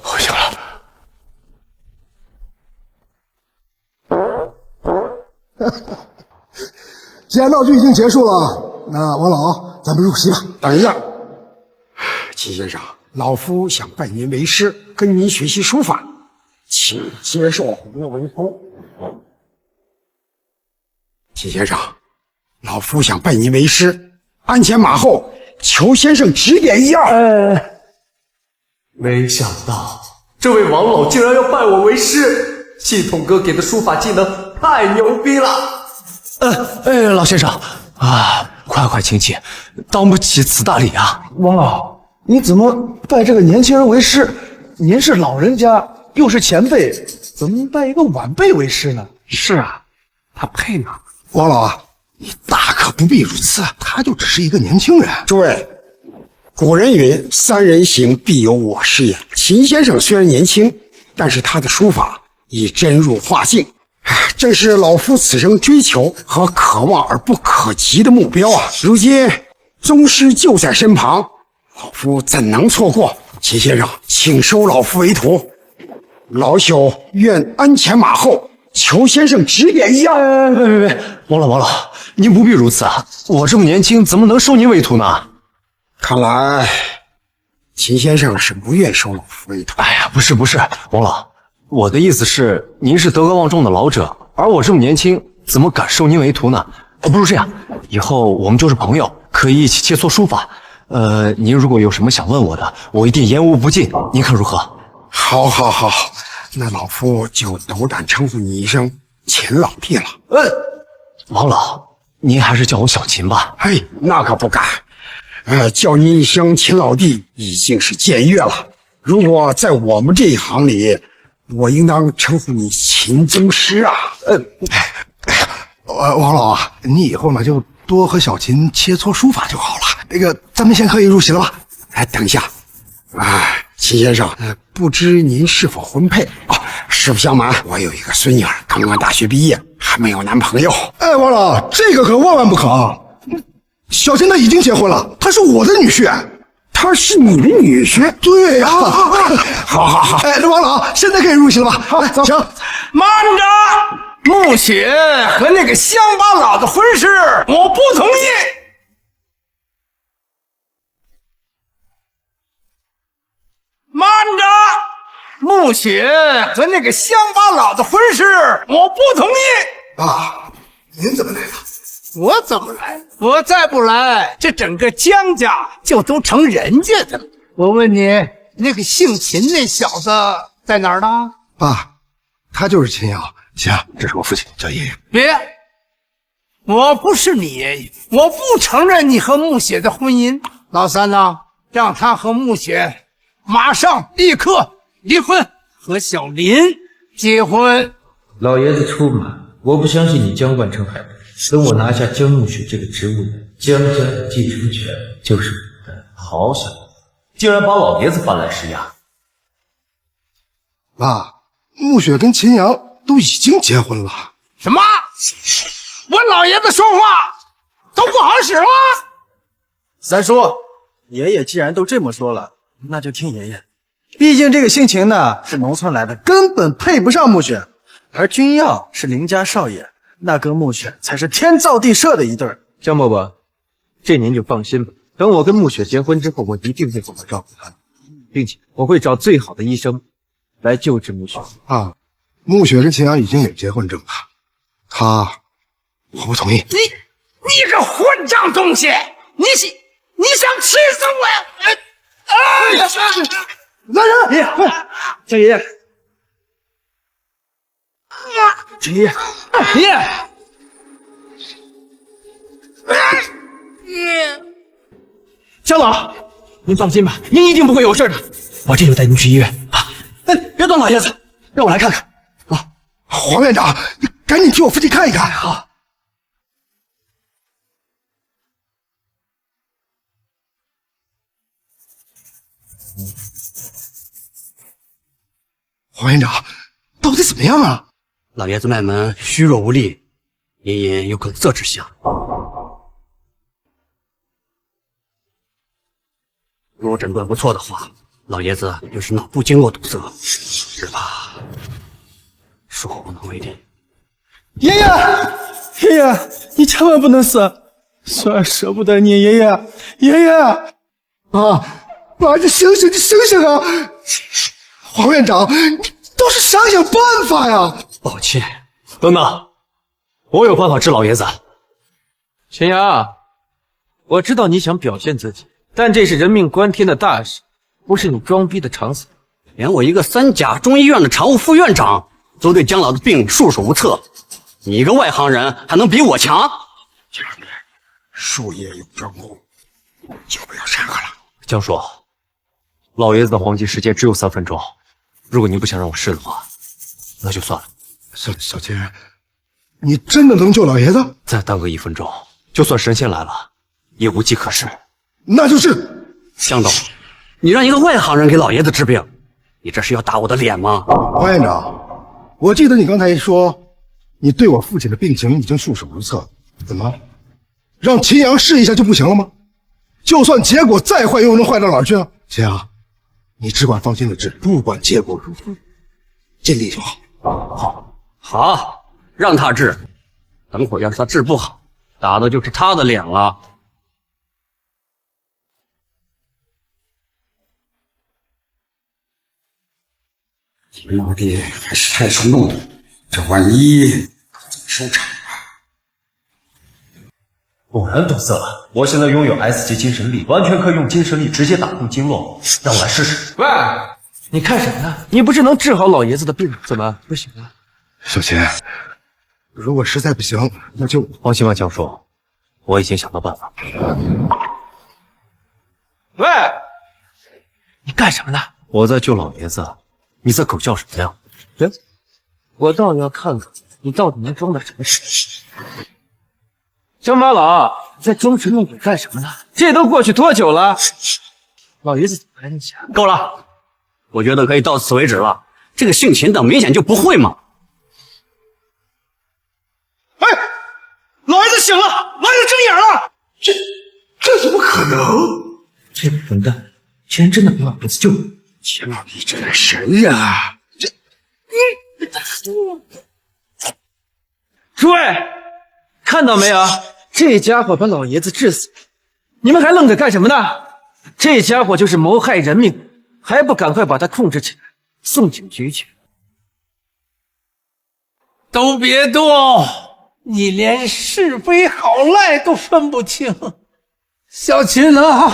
我醒了。既然闹剧已经结束了，那王老，咱们入席吧。等一下，秦先生，老夫想拜您为师，跟您学习书法，请接受红的为徒。秦先生，老夫想拜您为师，鞍前马后，求先生指点一二。没想到这位王老竟然要拜我为师，系统哥给的书法技能太牛逼了。老先生啊，快请起，当不起此大礼啊！王老，你怎么拜这个年轻人为师？您是老人家，又是前辈，怎么拜一个晚辈为师呢？是啊，他配吗？王老啊，你大可不必如此，他就只是一个年轻人。诸位，古人云：“3人行，必有我师焉。”秦先生虽然年轻，但是他的书法已真入画境。正是老夫此生追求和渴望而不可及的目标啊！如今宗师就在身旁，老夫怎能错过？秦先生，请收老夫为徒，老朽愿鞍前马后，求先生指点一二。别，王老，您不必如此啊！我这么年轻，怎么能收您为徒呢？看来秦先生是不愿收老夫为徒。哎呀，不是，王老，我的意思是，您是德高望重的老者，而我这么年轻，怎么敢收您为徒呢？不如这样，以后我们就是朋友，可以一起切磋书法。您如果有什么想问我的，我一定言无不尽，您看如何？好，那老夫就斗胆称呼你一声秦老弟了。王老，您还是叫我小秦吧。嘿，那可不敢。叫您一声秦老弟已经是僭越了。如果在我们这一行里，我应当称呼你秦宗师啊。王老啊，你以后呢就多和小秦切磋书法就好了。那个，咱们先可以入席了吧？等一下，秦先生，不知您是否婚配？实不相瞒，我有一个孙女儿，刚刚大学毕业，还没有男朋友。王老，这个可万万不可啊！小秦他已经结婚了，他是我的女婿。他是你的女婿？对呀。好。这王老，现在可以入席了吧？好，走。慢着，暮雪和那个乡巴佬的婚事，我不同意。慢着，暮雪和那个乡巴佬的婚事，我不同意。您怎么来了？我怎么来？我再不来，这整个江家就都成人家的了。我问你，那个姓秦那小子在哪儿呢？爸，他就是秦阳。行，这是我父亲，叫爷爷。别，我不是你爷爷，我不承认你和暮雪的婚姻。老三呢，让他和暮雪马上立刻离婚，和小林结婚。老爷子出马，我不相信你江冠成海的。等我拿下江暮雪这个职务，江家的继承权就是我的。好小子，竟然把老爷子搬来施压！爸，暮雪跟秦阳都已经结婚了。什么？我老爷子说话都不好使了？三叔，爷爷既然都这么说了，那就听爷爷。毕竟这个姓秦的是农村来的，根本配不上暮雪，而君耀是林家少爷。那跟暮雪才是天造地设的一对儿。江伯伯，这您就放心吧。等我跟暮雪结婚之后，我一定会好好照顾她的，并且我会找最好的医生来救治暮雪。暮雪跟秦阳已经有结婚证了，我不同意。你个混账东西！你想气死我呀！来人！爷爷，快！江爷爷，江爷爷，爷爷，江老，您放心吧，您一定不会有事的。我这就带您去医院啊！哎，别动老爷子，让我来看看啊！黄院长，你赶紧替我父亲看一看。好。黄院长，到底怎么样啊？老爷子脉门虚弱无力，隐隐有梗塞之象。如果诊断不错的话，老爷子又是脑部经络堵塞，只怕恕我无能为力。爷爷，爷爷，你千万不能死！孙儿舍不得你，爷爷，爷爷啊！你醒醒，你醒醒啊！黄院长，你倒是想想办法呀！抱歉，等等，我有办法治老爷子。秦阳，我知道你想表现自己，但这是人命关天的大事，不是你装逼的场所。连我一个3甲中医院的常务副院长都对江老的病束手无策，你一个外行人还能比我强？术业有专攻，就不要掺和了。江叔，老爷子的黄金时间只有3分钟，如果您不想让我试的话，那就算了。小钱，你真的能救老爷子？再耽搁1分钟，就算神仙来了，也无计可施。那就是。江董，你让一个外行人给老爷子治病，你这是要打我的脸吗？黄院长，我记得你刚才说，你对我父亲的病情已经束手无策，怎么让秦阳试一下就不行了吗？就算结果再坏，又能坏到哪儿去啊？秦阳，你只管放心的治，不管结果如何，尽力就好。好，让他治。等会儿要是他治不好，打的就是他的脸了。秦老弟还是太冲动了，这万一怎么收场啊？果然堵塞了。我现在拥有 S 级精神力，完全可以用精神力直接打通经络。让我来试试。喂，你看什么呢？你不是能治好老爷子的病，怎么不行了？小钱，如果实在不行，那就放心吧，江叔，我已经想到办法。喂，你干什么呢？我在救老爷子，你在狗叫什么呀？我倒要看看你到底能装到什么时候。乡巴佬，你在装神弄鬼干什么呢？这都过去多久了？老爷子怎么还能想？够了，我觉得可以到此为止了。这个姓秦的明显就不会嘛。哎，老爷子醒了，老爷子睁眼了，这怎么可能？这个混蛋竟然真的把老爷子救了！秦老弟真的神呀！诸位，看到没有？这家伙把老爷子治死，你们还愣着干什么呢？这家伙就是谋害人命，还不赶快把他控制起来，送警局去！都别动，你连是非好赖都分不清。小秦啊，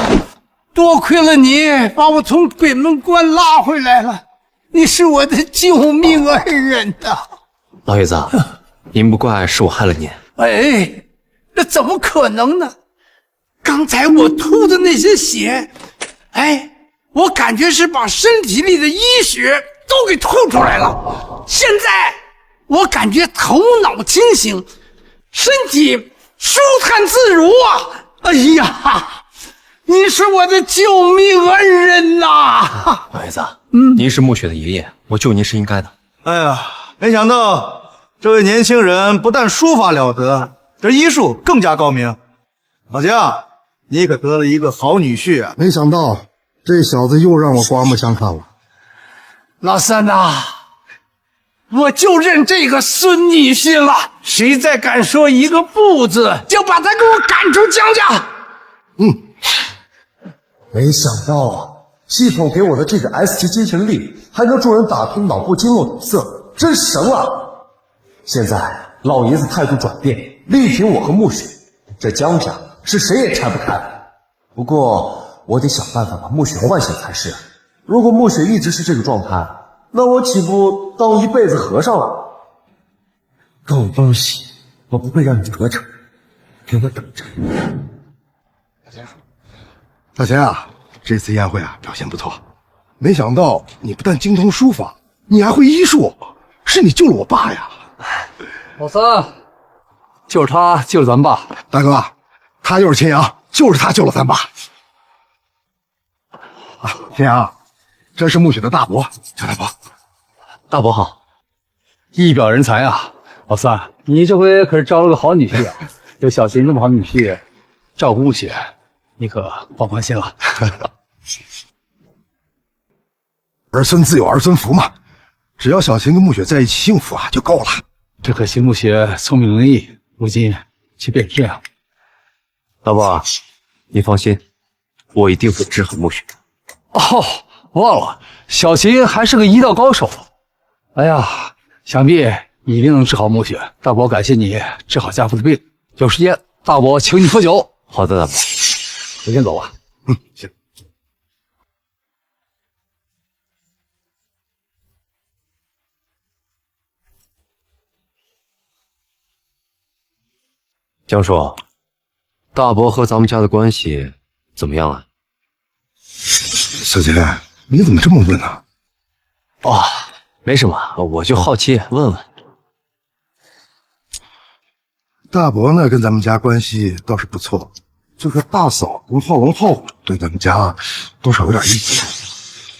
多亏了你把我从鬼门关拉回来了，你是我的救命恩人呐！老爷子，您不怪是我害了您。哎，那怎么可能呢？刚才我吐的那些血，我感觉是把身体里的医血都给吐出来了。现在我感觉头脑清醒，身体舒坦自如啊！哎呀，你是我的救命恩人呐！老爷子，您是暮雪的爷爷，我救您是应该的。哎呀，没想到这位年轻人不但书法了得，这医术更加高明。老姜，你可得了一个好女婿啊！没想到这小子又让我刮目相看了。老三呐，我就认这个孙女婿了，谁再敢说一个不字，就把他给我赶出江家。没想到啊，系统给我的这个 S 级精神力还能助人打通脑部经络堵塞，真神啊！现在老爷子态度转变，力挺我和暮雪，这江家是谁也拆不开。不过我得想办法把暮雪唤醒才是。如果暮雪一直是这个状态，那我岂不当一辈子和尚了？够恭喜，我不会让你得逞，给我等着。大贤啊，这次宴会啊表现不错，没想到你不但精通书法，你还会医术，是你救了我爸呀！老三，就是他救了咱爸。大哥，他就是秦阳，就是他救了咱爸。啊，秦阳，这是暮雪的大伯，叫大伯。大伯好，一表人才啊！老三，你这回可是招了个好女婿啊！有小秦这么好女婿，照顾暮雪，你可放心了。儿孙自有儿孙福嘛，只要小秦跟暮雪在一起幸福啊就够了。只可惜暮雪聪明伶俐，如今却变成这样。老伯，你放心，我一定会治好暮雪。哦，忘了，小秦还是个医道高手。哎呀，想必你一定能治好暮雪。大伯感谢你治好家父的病，有时间大伯请你喝酒。好的，大伯，我先走了。行。江叔，大伯和咱们家的关系怎么样啊？小秦，你怎么这么问呢？哦，没什么，我就好奇问问。大伯呢，跟咱们家关系倒是不错，就是大嫂跟浩龙、浩虎对咱们家多少有点意思。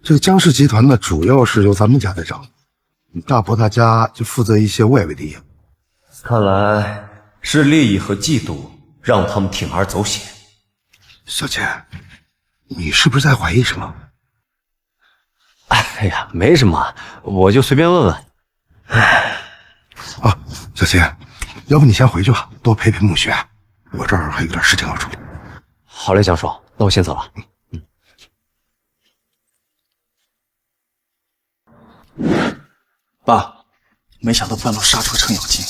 这个江氏集团呢，主要是由咱们家在掌，大伯他家就负责一些外围的业务。看来是利益和嫉妒让他们铤而走险。小秦，你是不是在怀疑什么？哎呀，没什么，我就随便问问。啊，小秦，要不你先回去吧，多陪陪暮雪，我这儿还有点事情要处理。好嘞，江叔，那我先走了。爸，没想到半路杀出程咬金，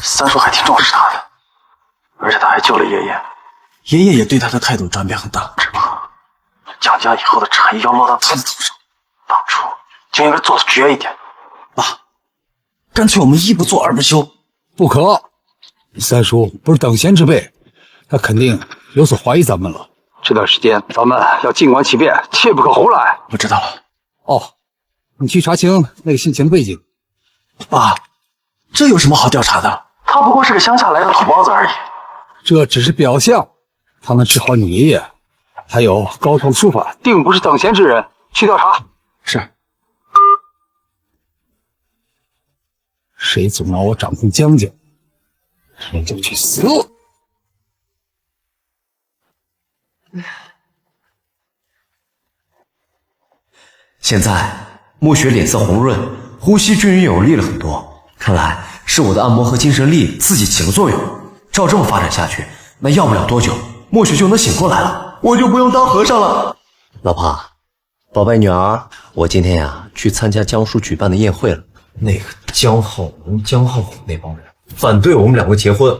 三叔还挺重视他的，而且他还救了爷爷。爷爷也对他的态度转变很大。只不过江家以后的产业要落到他的头上，当初就应该做得绝一点。爸，干脆我们一不做二不休。不可，三叔不是等闲之辈，他肯定有所怀疑咱们了。这段时间咱们要静观其变，切不可胡来。我知道了。哦，你去查清那个姓秦的背景。爸，这有什么好调查的？他不过是个乡下来的土包子而已。这只是表象，他能治好你爷爷，还有高超的书法，定不是等闲之人。去调查。是。谁阻挠我掌控江家，谁就去死！现在暮雪脸色红润，呼吸均匀有力了很多，看来是我的按摩和精神力刺激起了作用。照这么发展下去，那要不了多久，暮雪就能醒过来了，我就不用当和尚了。老婆，宝贝女儿，我今天呀去参加江叔举办的宴会了。那个江浩龙、江浩虎那帮人反对我们两个结婚。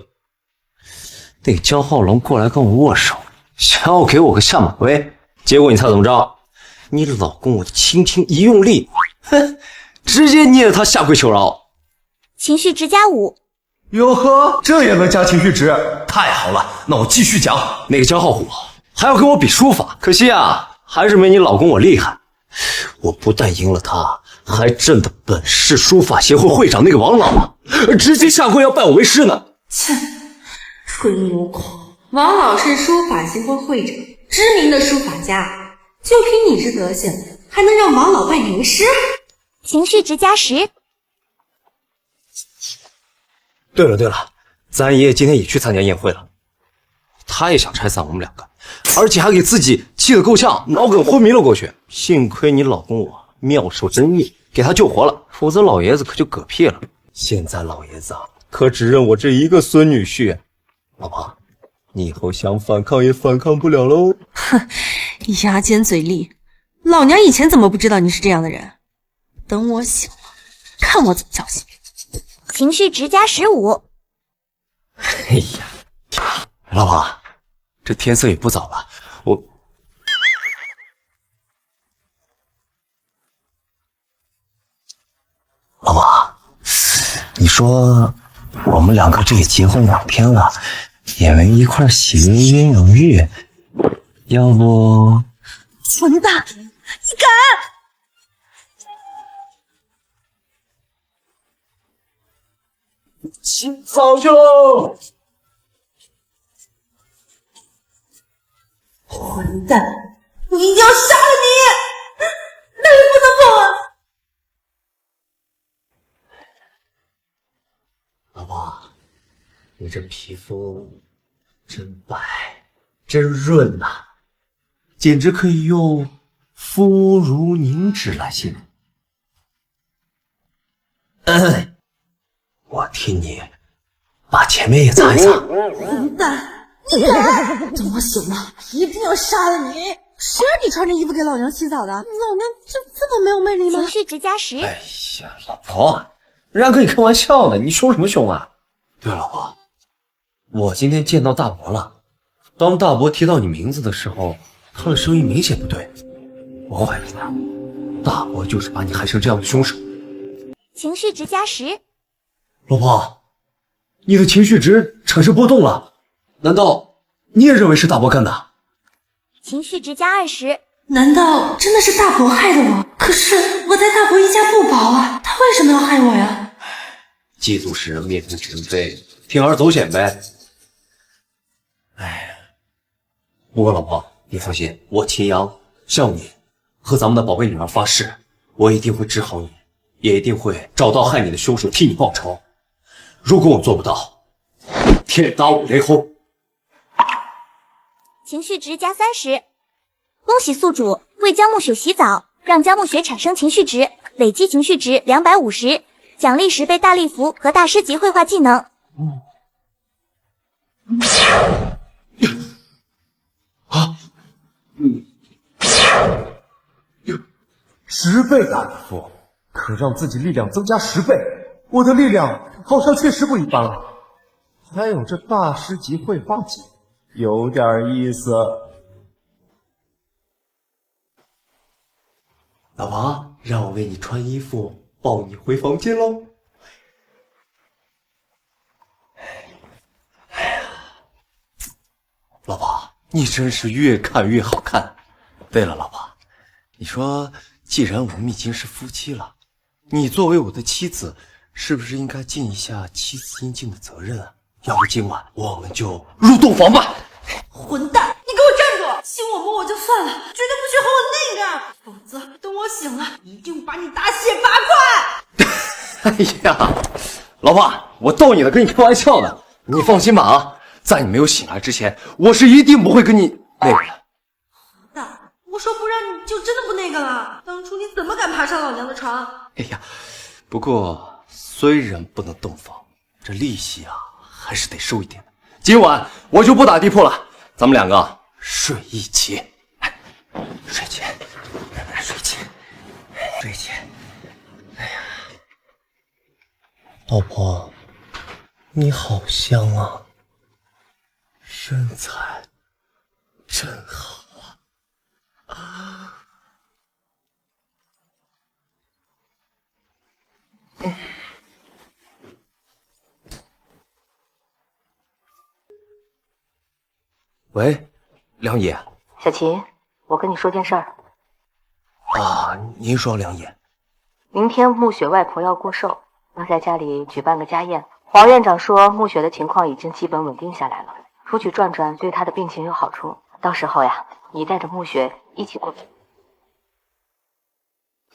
那个江浩龙过来跟我握手，想要给我个下马威，结果你猜怎么着？你老公我轻轻一用力，哼，直接捏着他下跪求饶。情绪值加5。哟呵，这也能加情绪值，太好了！那我继续讲。那个江浩虎还要跟我比书法，可惜啊，还是没你老公我厉害。我不但赢了他，还震得本市书法协会会长那个王老直接下跪要拜我为师呢。切，吹牛狂！王老是书法协会会长，知名的书法家，就凭你这德行，还能让王老拜你为师？情绪值加10。对了，咱爷爷今天也去参加宴会了，他也想拆散我们两个，而且还给自己气得够呛，脑梗昏迷了过去。幸亏你老公我妙手真意，给他救活了，否则老爷子可就嗝屁了。现在老爷子可只认我这一个孙女婿。老婆，你以后想反抗也反抗不了喽。哼，牙尖嘴利，老娘以前怎么不知道你是这样的人？等我醒了，看我怎么教训你。情绪值加15。哎呀，老婆，这天色也不早了，说我们两个这里结婚2天了，也没一块喜约鸳鸯日，要不……混蛋，你敢！青草兄，混蛋，我一定要杀了你！哪里不能碰啊！老婆，你这皮肤真白，真润呐、简直可以用肤如凝脂来形容。我替你把前面也擦一擦。混蛋，你敢！等我醒了，一定要杀了你！谁让你穿着衣服给老娘洗澡的？老娘这么没有魅力吗？情绪值加10。哎呀，老婆，人家跟你开玩笑呢，你凶什么凶啊？对了，老婆，我今天见到大伯了。当大伯提到你名字的时候，他的声音明显不对。我怀疑他，大伯就是把你害成这样的凶手。情绪值加10。老婆，你的情绪值产生波动了，难道你也认为是大伯干的？情绪值加20。难道真的是大伯害的我？可是我在大伯一家不保啊，他为什么要害我呀？嫉妒使人面目全非，铤而走险呗。哎，不过老婆，你放心，我秦阳向你和咱们的宝贝女儿发誓，我一定会治好你，也一定会找到害你的凶手，替你报仇。如果我做不到，天打五雷轰。情绪值加30。恭喜宿主为江暮雪洗澡，让江暮雪产生情绪值，累积情绪值250，奖励10倍大力符和大师级绘画技能。10倍大礼服，可让自己力量增加10倍。我的力量好像确实不一般了。还有这大师级绘画技，有点意思。老婆，让我为你穿衣服，抱你回房间喽。老婆，你真是越看越好看。对了，老婆，你说，既然我们已经是夫妻了，你作为我的妻子，是不是应该尽一下妻子应尽的责任啊？要不今晚我们就入洞房吧。混蛋，你给我站住！亲我摸我就算了，绝对不许和我那个，否则等我醒了，一定把你大卸8块！哎呀，老婆，我逗你的，跟你开玩笑的，你放心吧啊，在你没有醒来之前，我是一定不会跟你那个的。蛋，我说不让你就真的不那个了。当初你怎么敢爬上老娘的床？哎呀，不过虽然不能洞房，这利息啊还是得收一点的。今晚我就不打地铺了，咱们两个睡一起。睡起，睡起，睡起。哎呀，老婆，你好香啊，身材真好啊。喂，梁野。小秦，我跟你说件事儿。啊，您说，梁野。明天暮雪外婆要过寿，要在家里举办个家宴。黄院长说暮雪的情况已经基本稳定下来了，出去转转对她的病情有好处。到时候呀，你带着暮雪一起过去。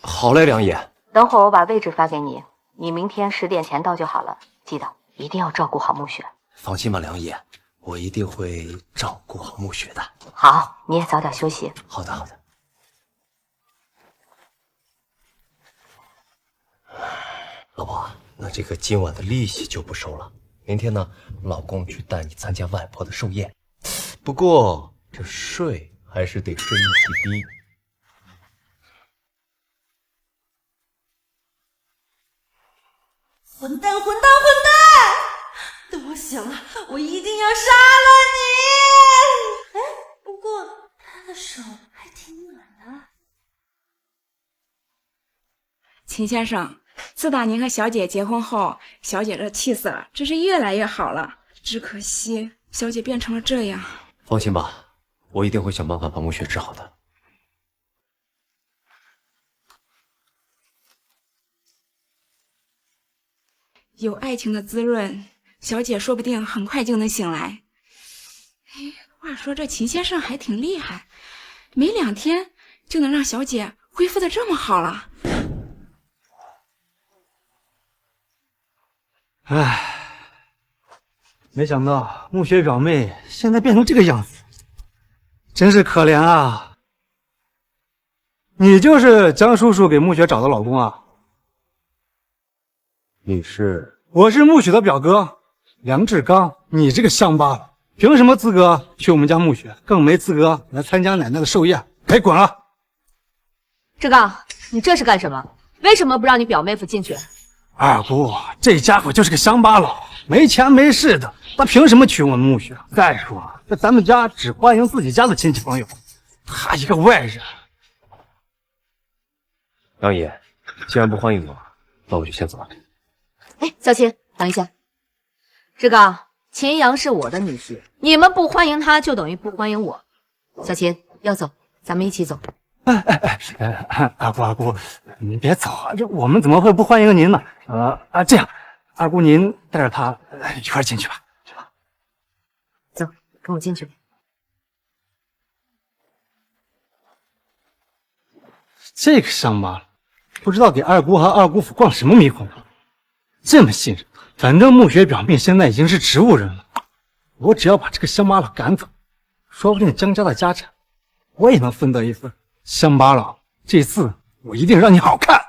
好嘞，梁野。等会儿我把位置发给你，你明天10点前到就好了。记得一定要照顾好暮雪。放心吧，梁野，我一定会照顾好暮雪的。好，你也早点休息。好的，好的。老婆，那这个今晚的利息就不收了。明天呢，老公去带你参加外婆的寿宴。不过这税还是得睡一起低。混蛋，混蛋，混蛋！等我醒了，我一定要杀了你！哎，不过他的手还挺暖的。秦先生，自打您和小姐结婚后，小姐这气色真是越来越好了。只可惜小姐变成了这样。放心吧，我一定会想办法把暮雪治好的。有爱情的滋润，小姐说不定很快就能醒来。话说这秦先生还挺厉害，没2天就能让小姐恢复的这么好了。唉，没想到暮雪表妹现在变成这个样子，真是可怜啊！你就是江叔叔给暮雪找的老公啊？你是？我是暮雪的表哥梁志刚。你这个乡巴，凭什么资格娶我们家暮雪？更没资格来参加奶奶的寿宴，该滚了！志刚，你这是干什么？为什么不让你表妹夫进去？二姑，这家伙就是个乡巴佬，没钱没势的，他凭什么娶我们暮雪？再说，这咱们家只欢迎自己家的亲戚朋友，他一个外人。杨爷，既然不欢迎我，那我就先走了。哎，小秦，等一下。志刚，秦阳是我的女婿，你们不欢迎他，就等于不欢迎我。小秦，要走，咱们一起走。二姑，您别走啊！这我们怎么会不欢迎您呢？这样，二姑您带着他一块进去吧，去吧。走，跟我进去。这个乡巴佬，不知道给二姑和二姑父逛什么迷魂了，这么信任。反正暮雪表妹现在已经是植物人了，我只要把这个乡巴佬赶走，说不定江家的家产我也能分得一份。乡巴佬，这次我一定让你好看！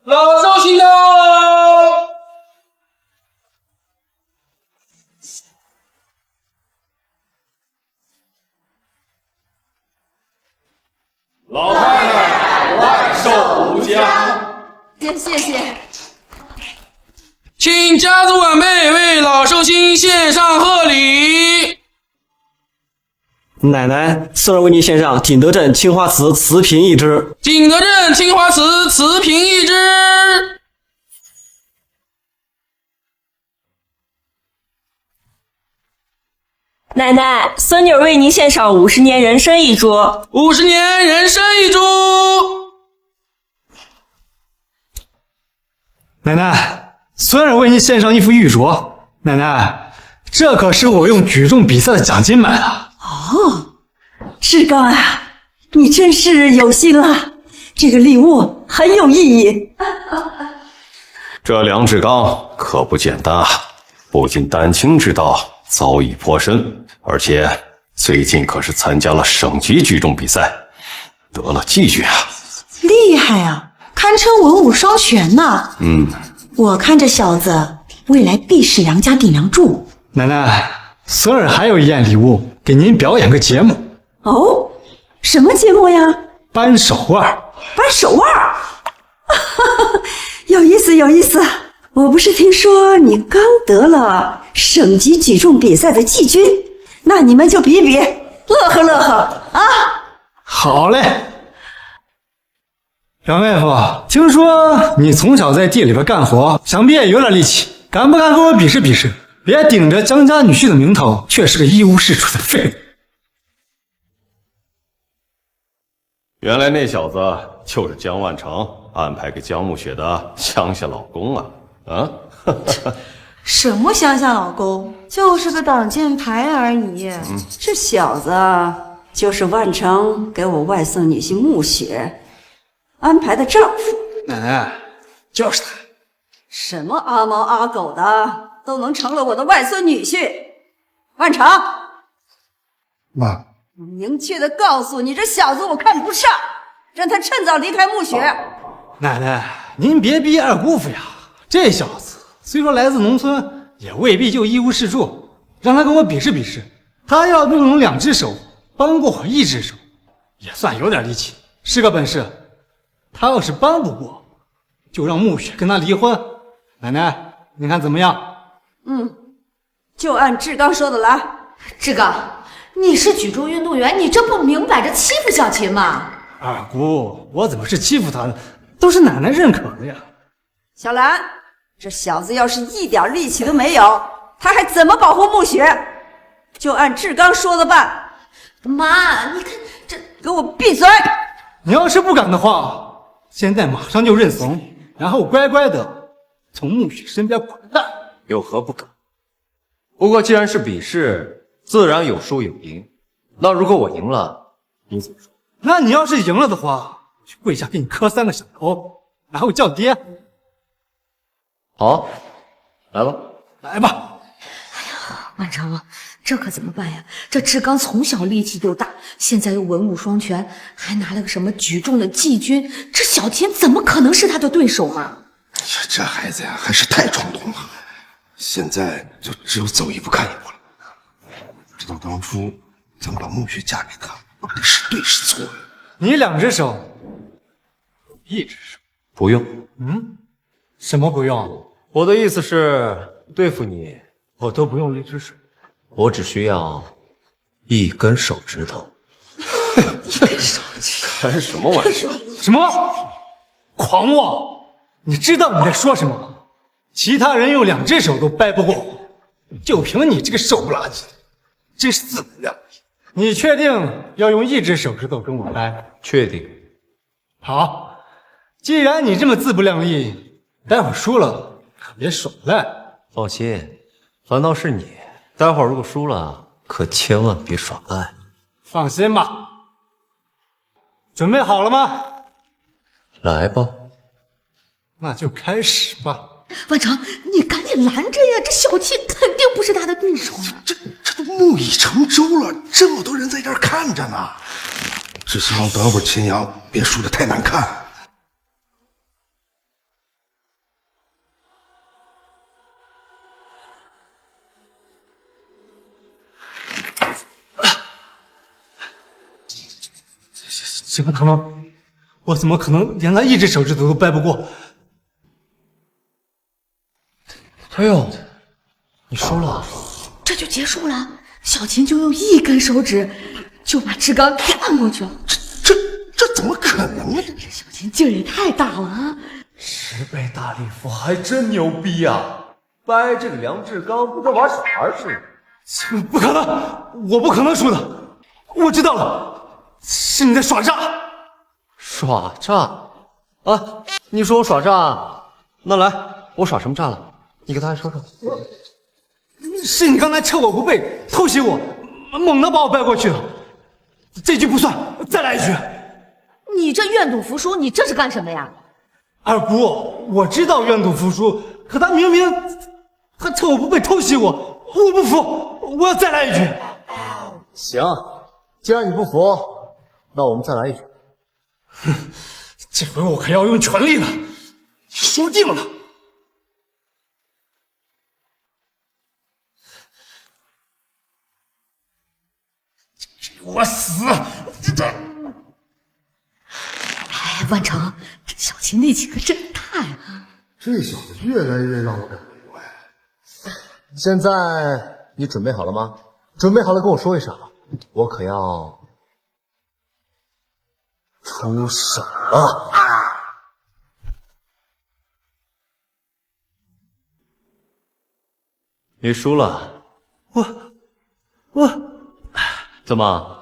老寿星到！老太太万寿无疆。谢谢。请家族晚辈为老寿星献上贺礼。奶奶，孙儿为您献上景德镇青花瓷瓷瓶一只。景德镇青花瓷瓷瓶一只。奶奶，孙女儿为您献上50年人参一株。50年人参一株。奶奶，孙儿为您献上一副玉镯。奶奶，这可是我用举重比赛的奖金买的。哦，志刚啊，你真是有心了，这个礼物很有意义。这梁志刚可不简单啊，不仅丹青之道早已颇深，而且最近可是参加了省级举重比赛，得了季军啊！厉害啊，堪称文武双全呐。我看这小子未来必是梁家顶梁柱。奶奶，孙儿还有一件礼物，给您表演个节目。哦，什么节目呀？扳手腕。扳手腕？有意思，有意思。我不是听说你刚得了省级举重比赛的季军，那你们就比比，乐呵乐呵啊！好嘞。表妹夫，听说你从小在地里边干活，想必也有点力气，敢不敢跟我比试比试？别顶着江家女婿的名头，却是个一无是处的废物。原来那小子就是江万成安排给江暮雪的乡下老公啊！啊，什么乡下老公，就是个挡箭牌而已。这小子就是万成给我外孙女婿暮雪安排的丈夫。奶奶，就是他。什么阿猫阿狗的都能成了我的外孙女婿。万成，妈，明确的告诉你，这小子我看不上，让他趁早离开暮雪。奶奶，您别逼二姑父呀，这小子虽说来自农村，也未必就一无是处，让他跟我比试比试。他要不能2只手扳过我1只手，也算有点力气，是个本事。他要是扳不过，就让暮雪跟他离婚。奶奶，您看怎么样？就按志刚说的来。志刚，你是举重运动员，你这不明摆着欺负小秦吗？二姑，我怎么是欺负他呢？都是奶奶认可的呀。小兰，这小子要是一点力气都没有，他还怎么保护暮雪？就按志刚说的办。妈，你看这，给我闭嘴！你要是不敢的话，现在马上就认怂，然后乖乖的从暮雪身边滚蛋，有何不可？不过既然是比试，自然有输有赢。那如果我赢了，你怎么说？那你要是赢了的话，我就跪下给你磕3个响头，然后叫爹。好，来吧，来吧。万成，这可怎么办呀？这志刚从小力气就大，现在又文武双全，还拿了个什么举重的季军，这小田怎么可能是他的对手嘛？哎呀，这孩子呀，还是太冲动了。现在就只有走一步看一步了。知道当初咱们把暮雪嫁给他，到底是对是错？你2只手，1只手不用。什么不用？我的意思是，对付你，我都不用1只手，我只需要1根手指头。1根手指？开什么玩笑？什么？狂妄！你知道你在说什么吗？其他人用2只手都掰不过我，就凭你这个瘦不拉几的，真是自不量力。你确定要用1只手指头跟我掰？确定。好，既然你这么自不量力，待会儿输了可别耍赖。放心，反倒是你，待会儿如果输了，可千万别耍赖。放心吧。准备好了吗？来吧。那就开始吧。万成，你赶紧拦着呀！这小田肯定不是他的对手啊！这都木已成舟了，这么多人在这儿看着呢。只希望等会儿秦阳别输得太难看。这个他妈，我怎么可能连他1只手指头都掰不过？哎呦，你输了，这就结束了？小田就用1根手指就把志刚给按过去了？这怎么可能啊？这小田劲儿也太大了啊！10倍大力斧还真牛逼呀！掰这个梁志刚不跟玩小孩似的。不可能，我不可能输的。我知道了，是你在耍诈。耍诈啊？你说我耍诈？那来，我耍什么诈了？你给大家说说。是你刚才趁我不备偷袭我，猛地把我掰过去了。这局不算，再来1局。你这愿赌服输，你这是干什么呀？二姑，我知道愿赌服输，可他明明他趁我不备偷袭我，我不服，我要再来1局。行，既然你不服，那我们再来1局。哼，这回我可要用全力了，你说定了。我死！哎，万成，这小秦力气可真大呀！这小子越来越让我感不怪。现在你准备好了吗？准备好了跟我说一声，我可要出手了。你输了。我怎么？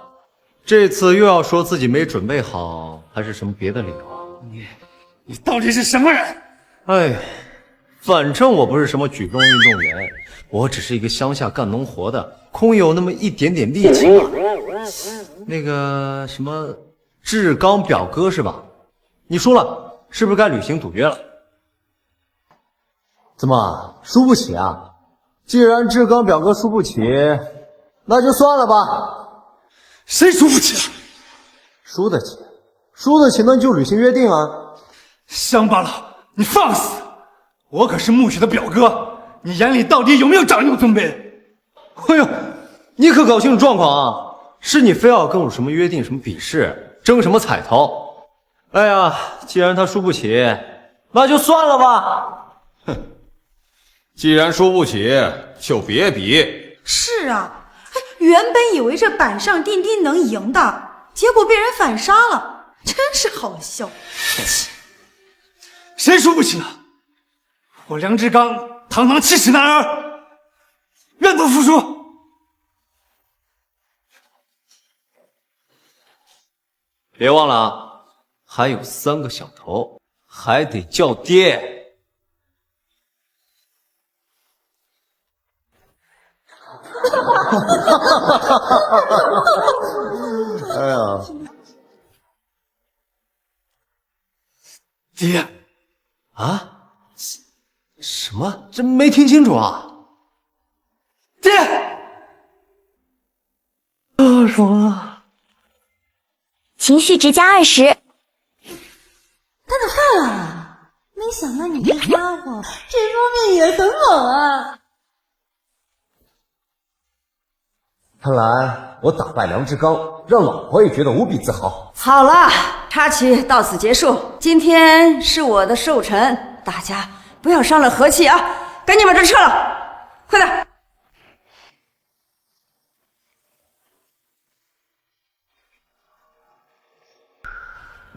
这次又要说自己没准备好，还是什么别的理由？你到底是什么人？哎，反正我不是什么举重运动员，我只是一个乡下干农活的，空有那么一点点力气吧。那个什么志刚表哥是吧？你输了，是不是该履行赌约了？怎么输不起啊？既然志刚表哥输不起，那就算了吧。谁输不起了？输得起，输得起那就履行约定啊。乡巴佬，你放肆！我可是暮雪的表哥，你眼里到底有没有长幼尊卑？哎呦，你可搞清楚状况啊！是你非要跟我什么约定，什么比试，争什么彩头？哎呀，既然他输不起，那就算了吧。哼，既然输不起，就别比。是啊。原本以为这板上钉钉能赢的，结果被人反杀了，真是好笑。谁说不行啊？我梁志刚堂堂7尺男儿，愿赌服输。别忘了啊，还有3个小头，还得叫爹。哎呀，爹，啊？什么？这没听清楚啊？爹，什么？情绪值加20。他的饭啊！没想到你这家伙这方面也很猛啊！看来我打败梁志刚，让老婆也觉得无比自豪。好了，插曲到此结束。今天是我的寿辰，大家不要伤了和气啊！赶紧把这撤了，快点！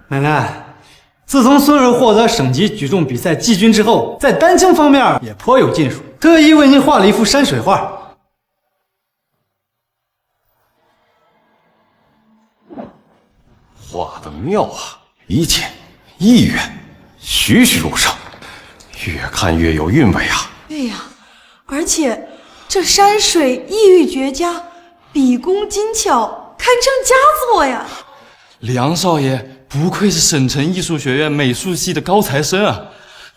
奶奶，自从孙儿获得省级举重比赛季军之后，在单枪方面也颇有建树，特意为您画了一幅山水画。画的妙啊，一见意愿，栩栩如生，越看越有韵味啊。对呀，而且这山水意韵绝佳，笔工精巧，堪称佳作呀！梁少爷不愧是省城艺术学院美术系的高材生啊，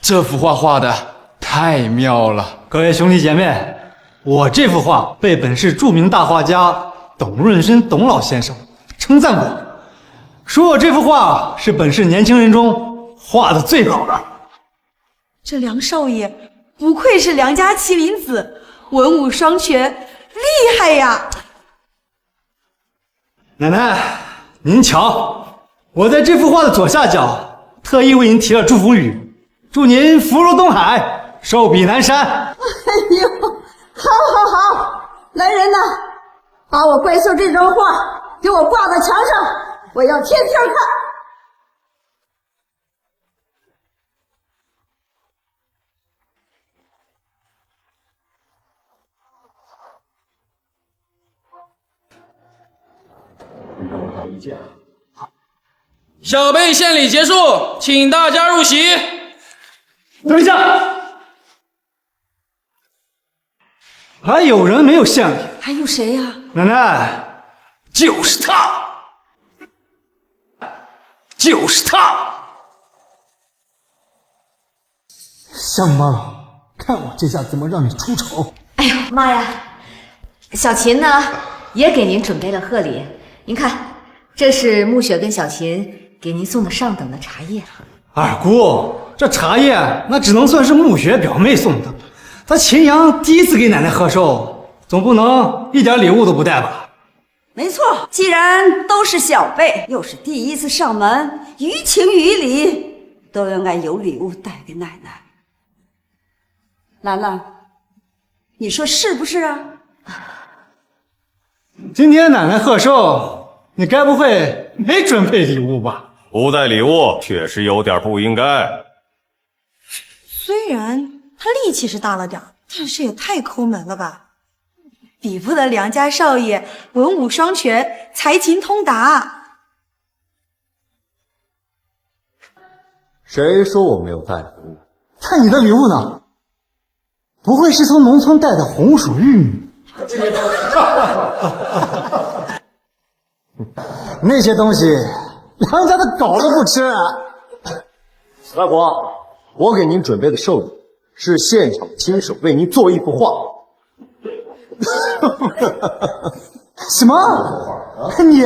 这幅画画的太妙了。各位兄弟姐妹，我这幅画被本市著名大画家董润生董老先生称赞过，说我这幅画是本市年轻人中画的最好的。这梁少爷不愧是梁家麒麟子，文武双全，厉害呀！奶奶，您瞧，我在这幅画的左下角特意为您题了祝福语，祝您福如东海，寿比南山。哎呦，好，来人呐，把我怪兽这张画给我挂在墙上，我要天天看。小辈献礼结束，请大家入席。等一下，还有人没有献礼？还有谁呀？奶奶，就是他，就是他。香妈，看我这下怎么让你出丑！哎呦妈呀！小秦呢，也给您准备了贺礼，您看，这是暮雪跟小秦给您送的上等的茶叶。二姑，这茶叶那只能算是暮雪表妹送的，她秦阳第一次给奶奶贺寿，总不能一点礼物都不带吧？没错，既然都是小辈，又是第一次上门，于情于理都应该有礼物带给奶奶。兰兰，你说是不是啊？今天奶奶贺寿，你该不会没准备礼物吧？不带礼物确实有点不应该。虽然他力气是大了点，但是也太抠门了吧，比不得梁家少爷文武双全，才情通达。谁说我没有带礼物？看你的礼物呢？不会是从农村带的红薯玉米？那些东西，梁家的狗都不吃。外婆，我给您准备的寿礼是现场亲手为您做一幅画。什么？你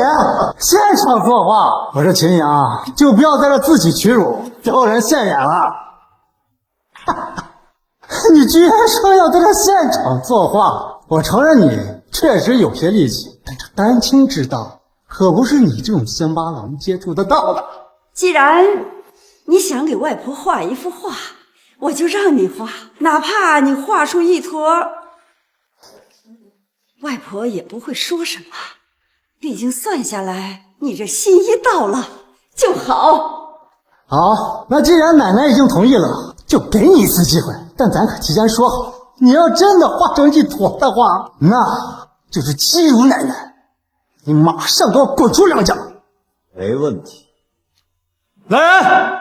现场作画？我说秦阳，就不要在这自取其辱，丢人现眼了。你居然说要在这现场作画，我承认你确实有些力气，但这丹青之道可不是你这种乡巴佬能接触得到的。既然你想给外婆画一幅画，我就让你画，哪怕你画出一坨，外婆也不会说什么。毕竟算下来，你这心意到了就好。好，那既然奶奶已经同意了，就给你一次机会。但咱可提前说好，你要真的化成一坨的话，那就是欺辱奶奶。你马上给我滚出梁家！没问题。来人，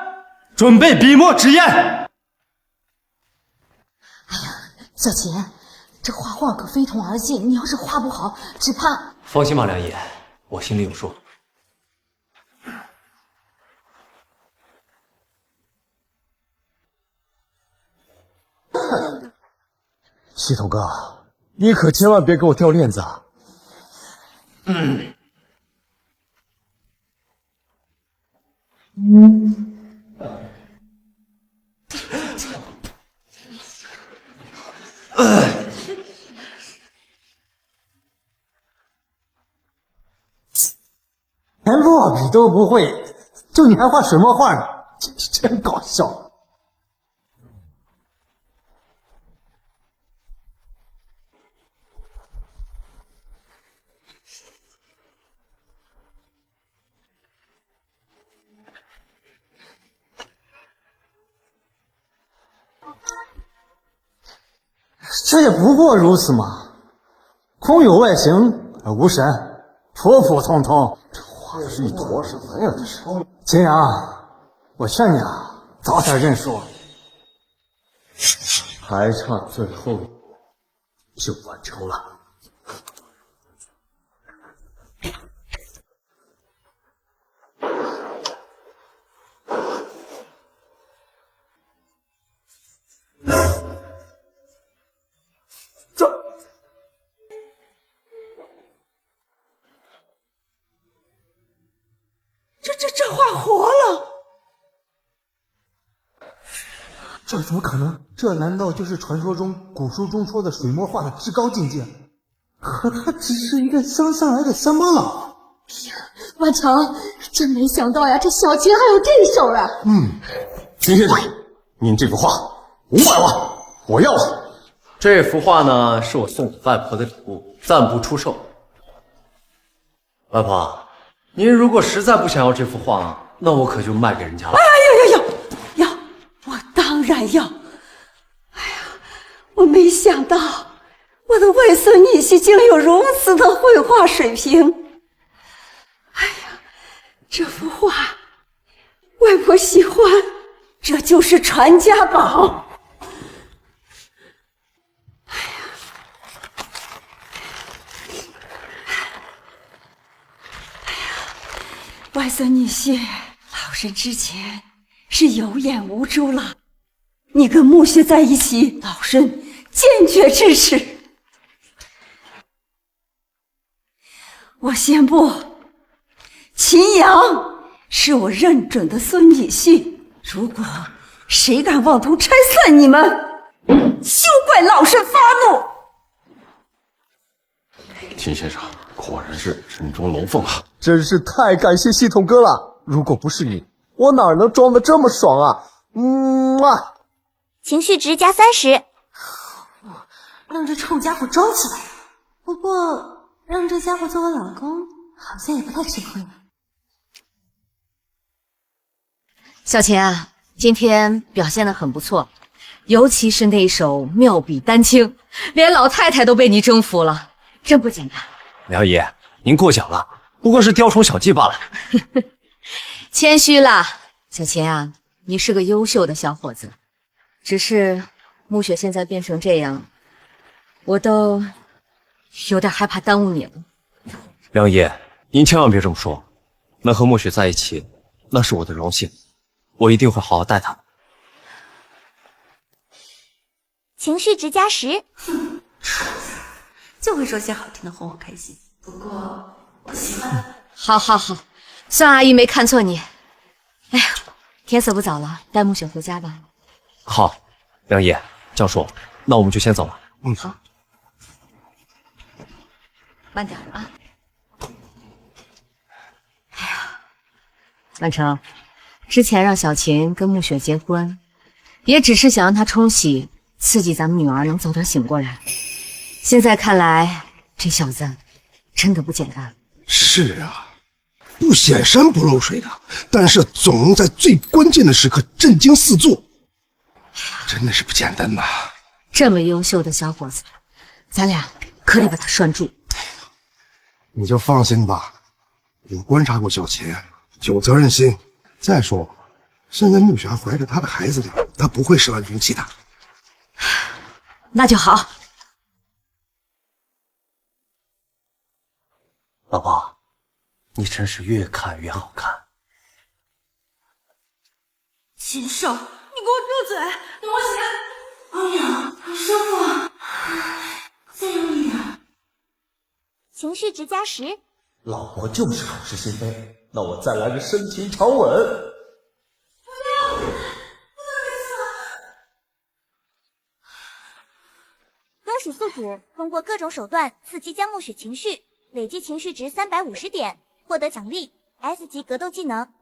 准备笔墨纸砚。小琴，这画画可非同儿戏，你要是画不好，只怕……放心吧，梁爷，我心里有数。系统哥，你可千万别给我掉链子啊！连落笔都不会，就你还画水墨画呢，真搞笑。这也不过如此嘛，空有外形而无神，普普通通。这画是一坨什么呀？这是。秦阳，我劝你啊，早点认输，还差最后一步就完成了。这画活了！这怎么可能？这难道就是传说中古书中说的水墨画的至高境界？可他只是一个乡下来的乡巴佬。万成，真没想到呀，这小琴还有这手啊！秦先生，您这幅画500万，我要了。这幅画呢，是我送给外婆的礼物，暂不出售。外婆，您如果实在不想要这幅画，那我可就卖给人家了。要，我当然要。哎呀，我没想到我的外孙女婿竟有如此的绘画水平。哎呀，这幅画外婆喜欢，这就是传家宝。外孙女婿，老身之前是有眼无珠了，你跟穆雪在一起，老身坚决支持。我宣布，秦阳是我认准的孙女婿。如果谁敢妄图拆散你们，休怪老身发怒。秦先生果然是人中龙凤啊！真是太感谢系统哥了，如果不是你，我哪能装的这么爽啊？情绪值加30，让这臭家伙装起来。不过让这家伙做我老公，好像也不太吃亏。小琴啊，今天表现得很不错，尤其是那首妙笔丹青，连老太太都被你征服了，真不简单。梁爷，您过奖了，不过是雕虫小技罢了。谦虚啦，小琴啊，你是个优秀的小伙子，只是暮雪现在变成这样，我都有点害怕耽误你了。梁爷，您千万别这么说，能和暮雪在一起，那是我的荣幸，我一定会好好待她的。情绪值加10，就会说些好听的哄我开心。不过我喜欢。好，算阿姨没看错你。哎呀，天色不早了，带暮雪回家吧。好，梁爷，这样说，那我们就先走了。好，慢点啊。哎呀，万成，之前让小琴跟暮雪结婚，也只是想让她冲喜，刺激咱们女儿能早点醒过来。现在看来，这小子真的不简单。是啊，不显山不漏水的，但是总能在最关键的时刻震惊四座，真的是不简单呐！这么优秀的小伙子，咱俩可得把他拴住。你就放心吧，我观察过小秦，有责任心。再说，现在穆雪还怀着他的孩子呢，他不会失了勇气的。那就好。老婆，你真是越看越好看。禽兽，你给我住嘴！等我起来。哎呀，师傅，再用力点。情绪值加10。老婆就是口是心非，那我再来个深情长吻。恭喜宿主通过各种手段刺激江暮雪情绪，累计情绪值350点，获得奖励 S 级格斗技能。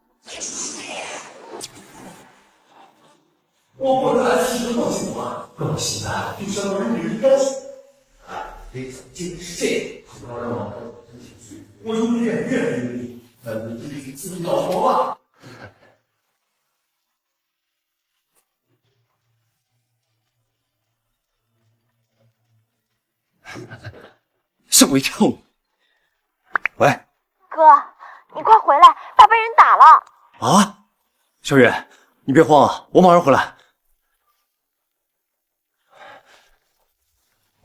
我本来是个梦想啊，恭喜啊，遇上了女高手。这次就是这，不要让我看我真情绪，我永远越努力，等你一次老婆吧。吓我一跳！喂，哥，你快回来，爸被人打了！啊，小雨，你别慌啊，我马上回来。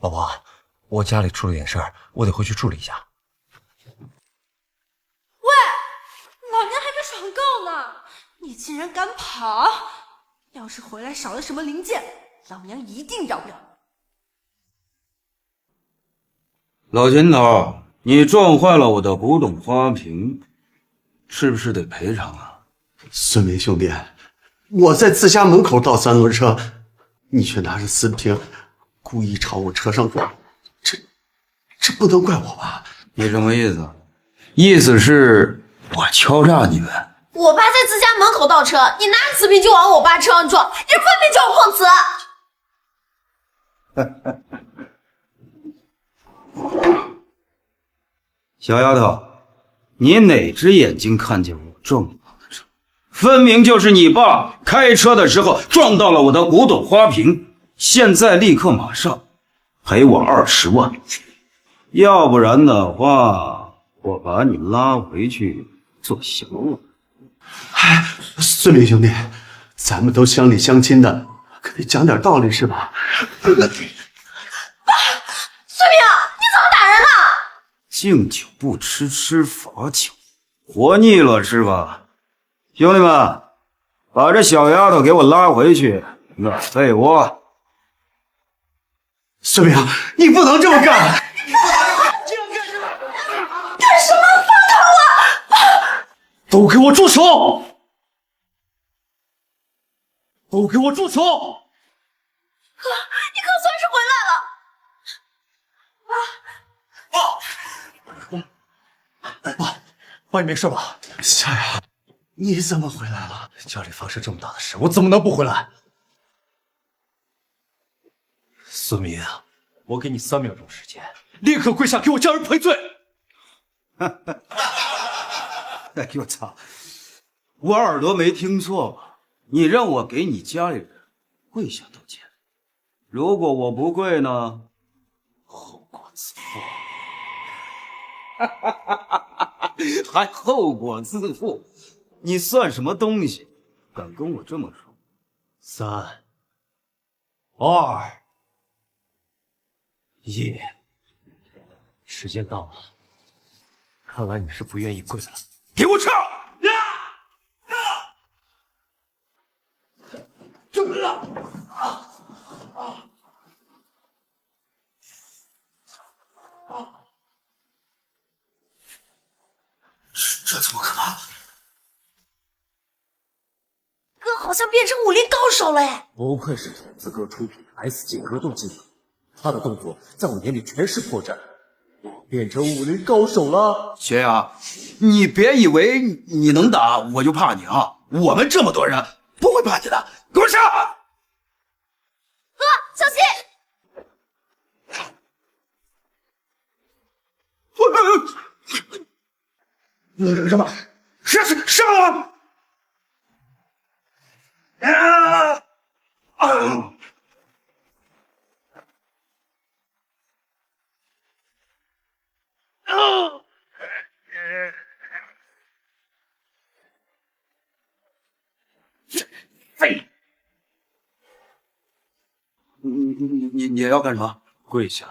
老婆，我家里出了点事儿，我得回去处理一下。喂，老娘还没爽够呢，你竟然敢跑！要是回来少了什么零件，老娘一定饶不了。老秦头，你撞坏了我的古董花瓶，是不是得赔偿啊？孙明兄弟，我在自家门口倒3轮车，你却拿着私瓶故意朝我车上撞，这不能怪我吧？你什么意思？意思是我敲诈你们？我爸在自家门口倒车，你拿着瓷瓶就往我爸车上撞，这分明就是碰瓷！小丫头，你哪只眼睛看见我撞你爸的车？分明就是你爸开车的时候撞到了我的古董花瓶，现在立刻马上赔我20万，要不然的话，我把你拉回去做小我。孙明兄弟，咱们都乡里乡亲的，可得讲点道理是吧？孙明，你怎么打人呢？敬酒不吃吃罚酒，活腻了是吧？兄弟们，把这小丫头给我拉回去，软被窝。孙明，你不能这么干！干什么？放开我！都给我住手！都给我住手！哥，你可算是回来了。爸，你没事吧？夏雅，你怎么回来了？家里发生这么大的事，我怎么能不回来？孙明，我给你3秒钟时间，立刻跪下给我家人赔罪！哎呦我操！我耳朵没听错吧？你让我给你家里人跪下道歉？如果我不跪呢？后果自负。还后果自负？你算什么东西？敢跟我这么说？3、2、1，时间到了。看来你是不愿意跪了。给我撤！这怎么可能？哥好像变成武林高手了哎！不愧是筒子哥出品 S 级格斗技能，他的动作在我眼里全是破绽。我变成武林高手了。学阳，你别以为你能打我就怕你啊！我们这么多人不会怕你的，给我上！哥，小心！什么？上了！废！你要干什么？跪下，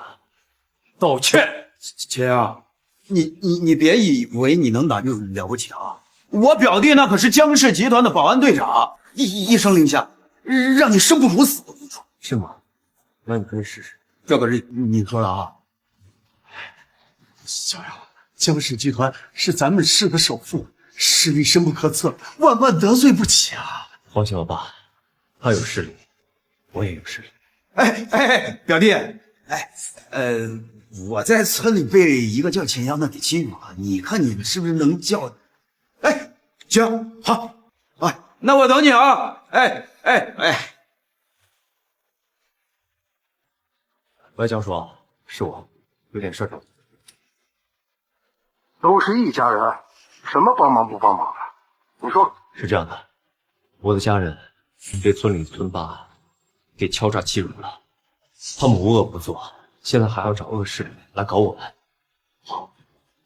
道歉。钱阳，你别以为你能打就了不起啊！我表弟那可是江氏集团的保安队长，一声令下，让你生不如死。是吗？那你可以试试。这可是你说的啊。小杨，江氏集团是咱们市的首富，势力深不可测，万万得罪不起啊！放心吧，爸，他有势力，我也有势力。表弟，我在村里被一个叫钱阳的给欺负了，你看你是不是能叫？行，好，那我等你啊！喂，江叔，是我，有点事找你。都是一家人，什么帮忙不帮忙的？你说是这样的，我的家人被村里村霸给敲诈欺辱了，他们无恶不作，现在还要找恶势力来搞我们。好，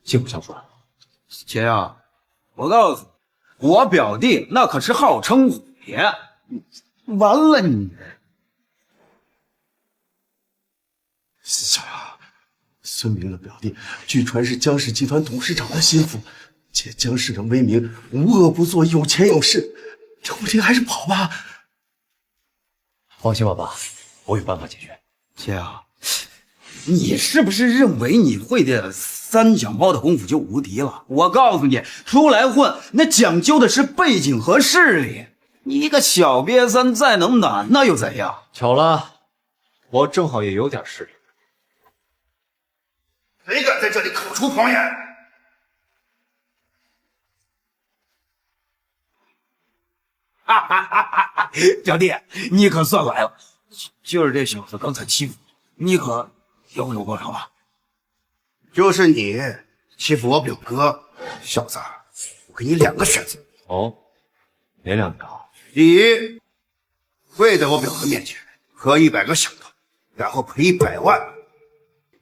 辛苦江叔了。钱阳，我告诉你，我表弟那可是号称虎爷，完了你！小杨，孙明的表弟据传是江氏集团董事长的心腹，借江氏的威名，无恶不作，有钱有势，要不你还是跑吧。放心吧，爸，我有办法解决。钱阳，你是不是认为你会的三脚猫的功夫就无敌了？我告诉你，出来混那讲究的是背景和势力。你一个小瘪三再能打，那又怎样？巧了，我正好也有点势力。谁敢在这里口出狂言？表弟，你可算来了！就是这小子刚才欺负你，可要不有报仇啊？就是你欺负我表哥，小子，我给你2个选择。哦，哪2条？第一，跪在我表哥面前喝100个响头，然后赔100万。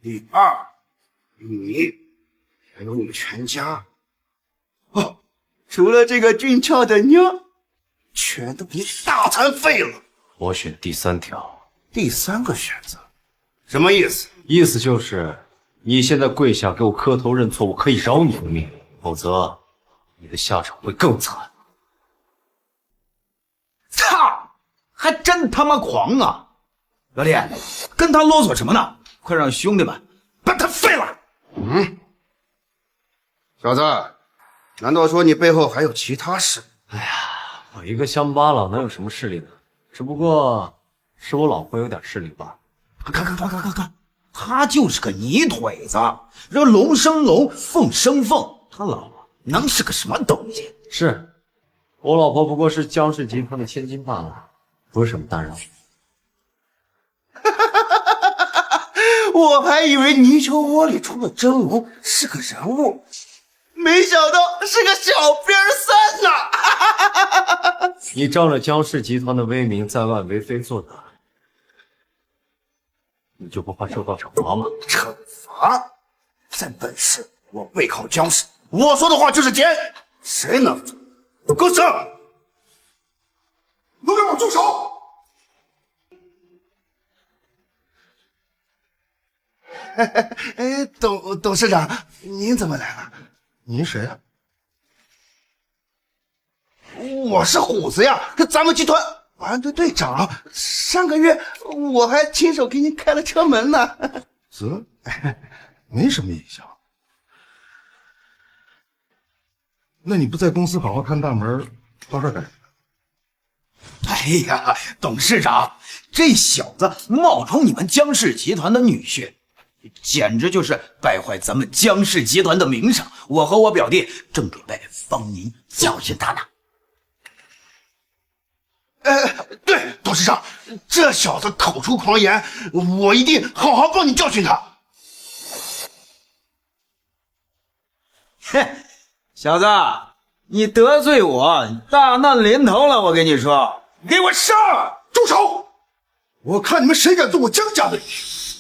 第二，你还有你们全家，除了这个俊俏的妞，全都给你大残废了。我选第3条。第3个选择，什么意思？意思就是你现在跪下给我磕头认错，我可以饶你的命，否则你的下场会更惨。操，还真他妈狂啊！表弟，跟他啰嗦什么呢？快让兄弟们把他废了！小子，难道说你背后还有其他事？哎呀，我一个乡巴佬能有什么势力呢？只不过是我老婆有点势力罢了。看，他就是个泥腿子，这龙生龙，凤生凤，他老婆能是个什么东西？是我老婆不过是江氏集团的千金罢了，不是什么大人物。我还以为泥鳅窝里出了真龙，是个人物，没想到是个小瘪三呐！你仗着江氏集团的威名在外为非作歹，你就不怕受到惩罚吗？惩罚？在本市，我背靠江氏，我说的话就是钱，谁能做？给我上！都给我住手！董事长，您怎么来了？您谁啊？我是虎子呀，咱们集团保安队队长。上个月我还亲手给您开了车门呢。没什么印象。那你不在公司好好看大门，到这儿干什么？哎呀，董事长，这小子冒充你们江氏集团的女婿，简直就是败坏咱们江氏集团的名声。我和我表弟正准备帮您教训他呢。对，董事长，这小子口出狂言，我一定好好帮你教训他。小子，你得罪我，大难临头了！我跟你说，给我上！住手！我看你们谁敢动我江家的女婿！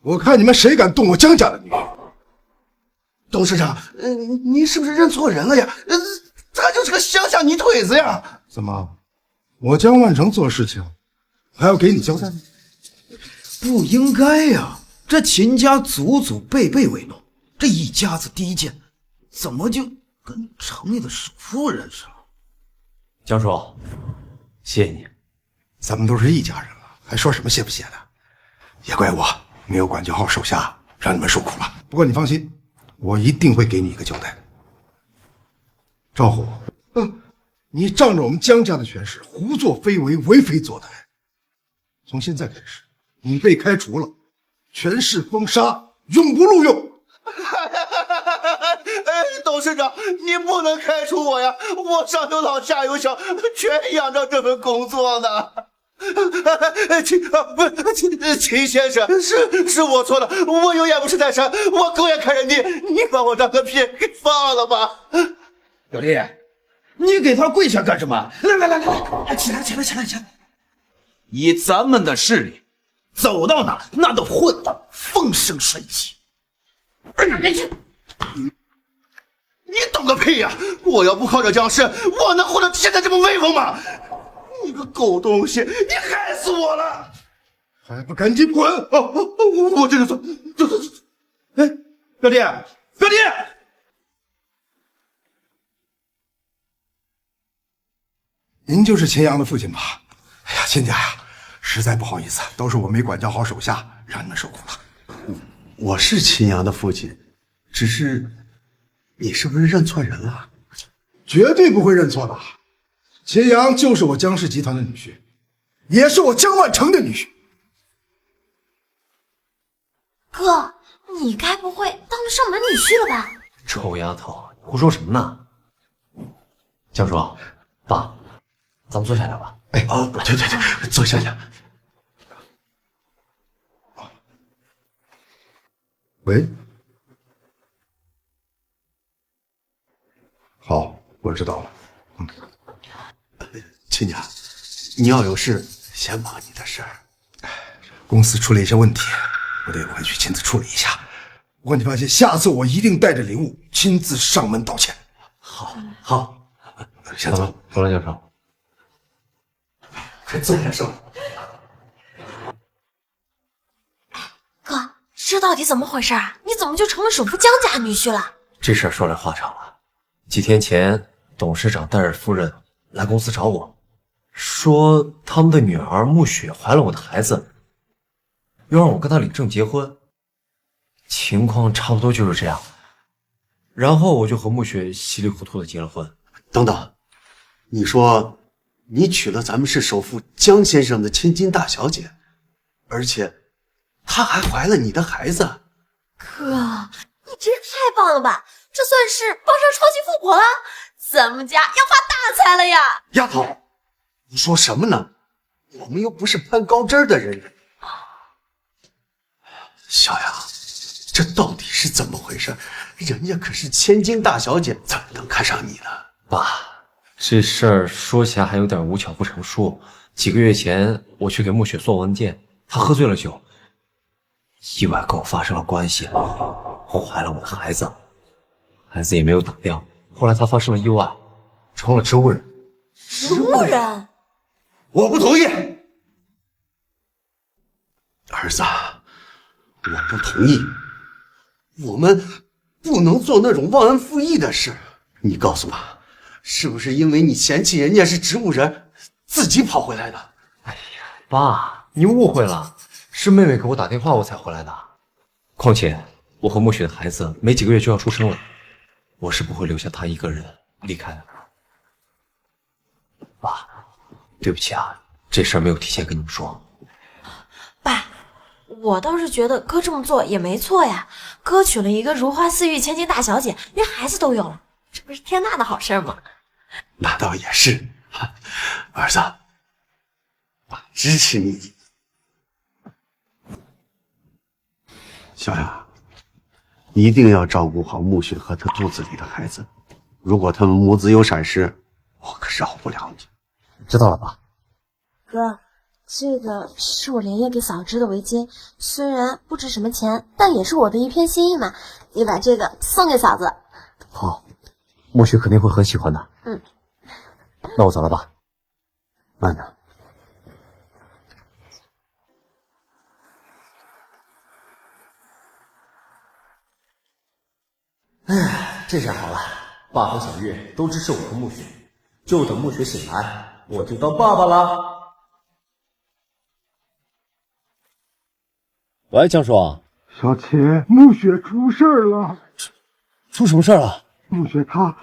我看你们谁敢动我江家的女婿！董事长，你是不是认错人了呀？他就是个乡下泥腿子呀！怎么，我江万成做事情还要给你交代吗？不应该呀！这秦家祖祖辈辈为农，这一家子低贱，怎么就跟城里的首富认识了？江叔，谢谢你。咱们都是一家人了，还说什么谢不谢的？也怪我没有管教好手下，让你们受苦了。不过你放心，我一定会给你一个交代的。赵虎，你仗着我们江家的权势，胡作非为，为非作歹。从现在开始，你被开除了，权势封杀，永不录用。董事长，你不能开除我呀！我上有老下有小，全仰仗这份工作呢。秦先生，是我错了，我有眼不识泰山，我狗眼看人低，你把我当个屁给放了吧。小丽，你给他跪下干什么？来，起来！以咱们的势力，走到哪那都混得风生水起。你懂个屁呀！我要不靠这江氏，我能混得现在这么威风吗？你个狗东西，你害死我了！还不赶紧滚！我这就走。哎，表弟，您就是秦阳的父亲吧？哎呀，秦家呀，实在不好意思，都是我没管教好手下，让你们受苦了。我是秦阳的父亲，只是你是不是认错人了？绝对不会认错的。秦阳就是我江氏集团的女婿，也是我江万成的女婿。哥，你该不会当了上门女婿了吧？臭丫头，你胡说什么呢？江叔，爸，咱们坐下聊吧。哎，对，坐下聊。喂，好，我知道了。亲家，你要有事先忙你的事儿。公司出了一些问题，我得回去亲自处理一下。不过你放心，下次我一定带着礼物亲自上门道歉。好，先走。走了，江少。快坐下说。哥，这到底怎么回事啊？你怎么就成了首富江家女婿了？这事儿说来话长了。几天前，董事长戴尔夫人来公司找我，说他们的女儿暮雪怀了我的孩子，又让我跟她领证结婚。情况差不多就是这样。然后我就和暮雪稀里糊涂的结了婚。等等，你说你娶了咱们市首富江先生的千金大小姐，而且她还怀了你的孩子。哥，你真是太棒了吧！这算是帮上超级富婆了，咱们家要发大财了呀！丫头，你说什么呢？我们又不是攀高枝的人。小杨，这到底是怎么回事？人家可是千金大小姐，怎么能看上你呢？爸，这事儿说起来还有点无巧不成书。几个月前，我去给暮雪送文件，她喝醉了酒，意外跟我发生了关系，怀了我的孩子，孩子也没有打掉。后来她发生了意外，成了植物人。植物人？我不同意。儿子，我不同意。我们不能做那种忘恩负义的事。你告诉我，是不是因为你嫌弃人家是植物人，自己跑回来的？爸，你误会了，是妹妹给我打电话我才回来的。况且我和暮雪的孩子没几个月就要出生了，我是不会留下她一个人离开的。爸，对不起啊，这事儿没有提前跟你们说。爸，我倒是觉得哥这么做也没错呀。哥娶了一个如花似玉千金大小姐，连孩子都有了，这不是天大的好事吗？那倒也是，儿子，爸支持你。小雅，一定要照顾好暮雪和她肚子里的孩子。如果他们母子有闪失，我可饶不了你。知道了吧？哥，这个是我连夜给嫂子织的围巾，虽然不值什么钱，但也是我的一片心意嘛。你把这个送给嫂子。好，暮雪肯定会很喜欢的。嗯，那我走了吧。慢点。哎，这下好了，爸和小月都支持我和暮雪，就等暮雪醒来，我就当爸爸啦。喂，江爽。小秦，暮雪出事了。出什么事了？暮雪她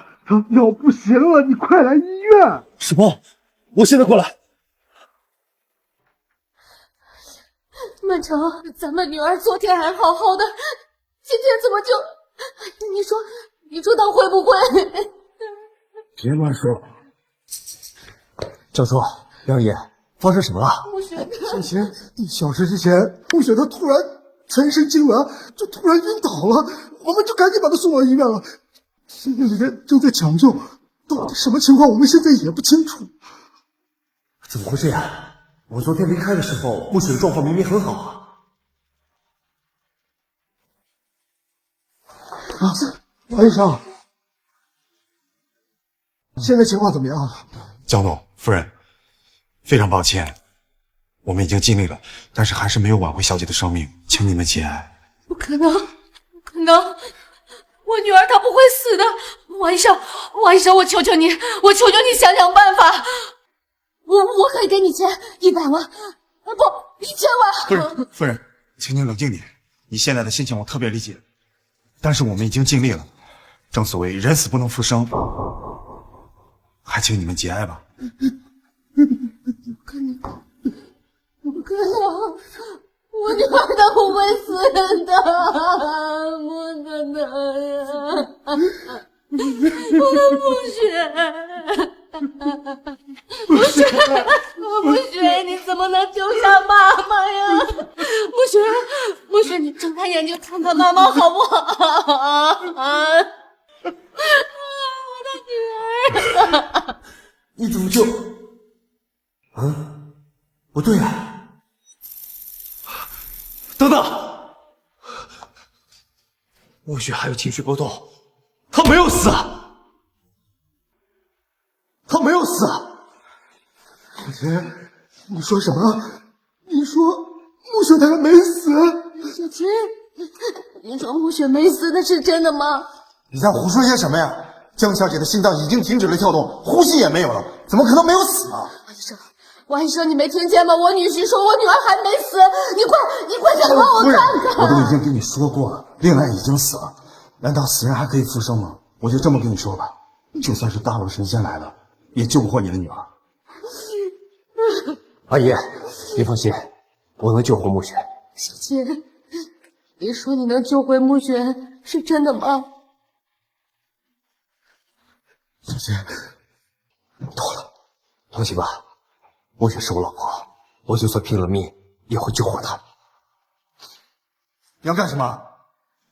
要不行了，你快来医院。什么？我现在过来。曼城，咱们女儿昨天还好好的，今天怎么就……你说她会不会？别乱说。教授，梁爷，发生什么了？暮雪，小秦，1小时之前，暮雪她突然全身痉挛，就突然晕倒了，我们就赶紧把她送到医院了。医院里面正在抢救，到底什么情况我们现在也不清楚。怎么会这样？我昨天离开的时候，暮雪的状况明明很好啊。王医生，现在情况怎么样？江总夫人，非常抱歉，我们已经尽力了，但是还是没有挽回小姐的生命，请你们节哀。不可能，不可能！我女儿她不会死的，王医生，我求求你，想想办法。我可以给你钱，100万，不，1000万。夫人，请您冷静点。你现在的心情我特别理解，但是我们已经尽力了。正所谓人死不能复生，还请你们节哀吧。不可能，我女儿她不会死的，不可能呀！我的暮雪，你怎么能救下妈妈呀？暮雪，你睁开眼睛看看妈妈好不好？我的女儿，你怎么就……不对啊！等等，暮雪还有情绪波动，她没有死啊！她没有死啊！小秦，你说什么？你说暮雪她还没死？小秦，你说暮雪没死，那是真的吗？你在胡说些什么呀？江小姐的心脏已经停止了跳动，呼吸也没有了，怎么可能没有死啊？王医生，你没听见吗？我女婿说我女儿还没死，你快点帮我看看。我都已经跟你说过了，令爱已经死了，难道死人还可以复生吗？我就这么跟你说吧，就算是大陆神仙来了，也救不活你的女儿。阿姨，别放心，我能救活暮雪。小秦，你说你能救回暮雪，是真的吗？小秦，够了，放心吧，暮雪是我老婆，我就算拼了命也会救活她。你要干什么？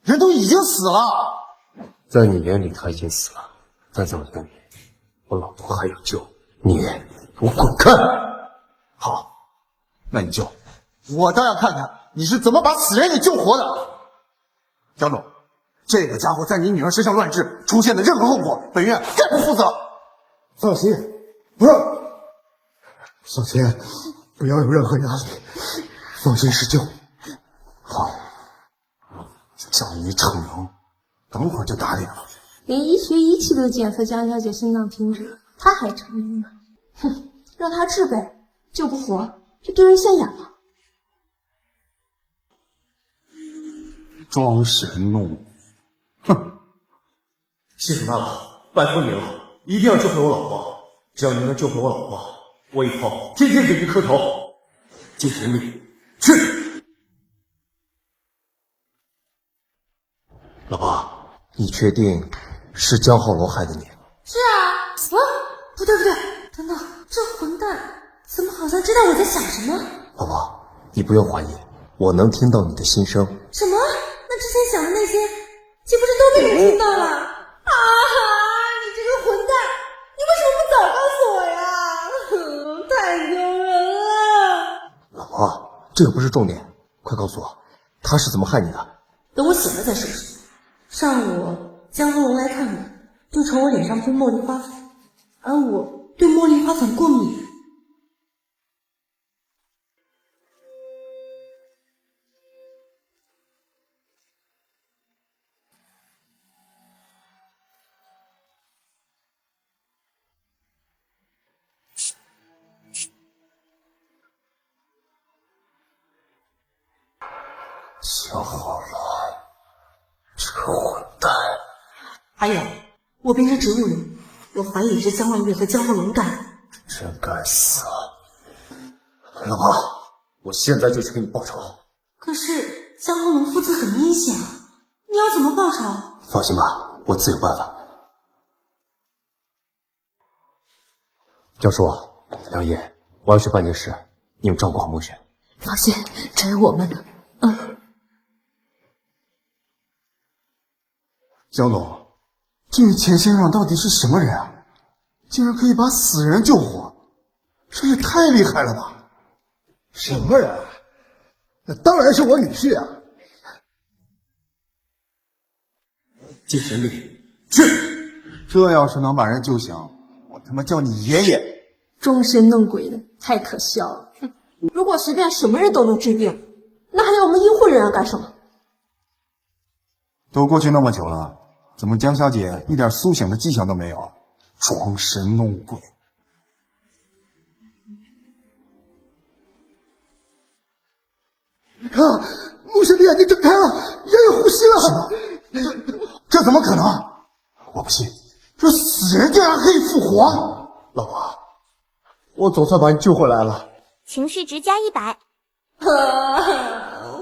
人都已经死了。在你眼里她已经死了，但在我眼里，我老婆还有救。你给我滚开！好，那你救，我倒要看看你是怎么把死人给救活的。江总，这个家伙在你女儿身上乱治，出现的任何后果，本院概不负责。放心，不是，小秦，不要有任何压力，放心施救。好，叫你逞能，等会儿就打脸了。连医学仪器都检测江小姐心脏停止，她还逞能呢？哼，让她治呗，救不活就丢人现眼了。装神弄鬼，哼！谢谢大佬，拜托你了，一定要救回我老婆。只要你能救回我老婆，我以后天天给你磕头。尽全力去！老婆，你确定是江浩龙害的你？是啊，不对，等等，这混蛋怎么好像知道我在想什么？老婆，你不用怀疑，我能听到你的心声。什么？那之前想的那些岂不是都被你听到了？啊！你这个混蛋，你为什么不早告诉我呀？太丢人了！老婆，这个不是重点，快告诉我，他是怎么害你的？等我醒了再说。上午江峰龙来看我，就朝我脸上喷茉莉花粉，而我对茉莉花粉过敏。想好了，这个混蛋！还有，我变成植物人，我怀疑是江万月和江鹤龙干的。真该死！老婆，我现在就去给你报仇。可是江鹤龙父子很危险啊，你要怎么报仇？放心吧，我自有办法。教授，梁叶，我要去办件事，你们照顾好孟雪。放心，只有我们呢。江总，这位钱先生到底是什么人啊？竟然可以把死人救活，这也太厉害了吧！什么人？那当然是我女婿啊！尽全力去！这要是能把人救醒，我他妈叫你爷爷！装神弄鬼的，太可笑了。如果随便什么人都能治病，那还要我们医护人员干什么？都过去那么久了，怎么江小姐一点苏醒的迹象都没有？装神弄鬼！你看，穆雪的眼睛睁开了，也有呼吸了。这怎么可能？我不信，这死人竟然可以复活！老婆，我总算把你救回来了。情绪值加100。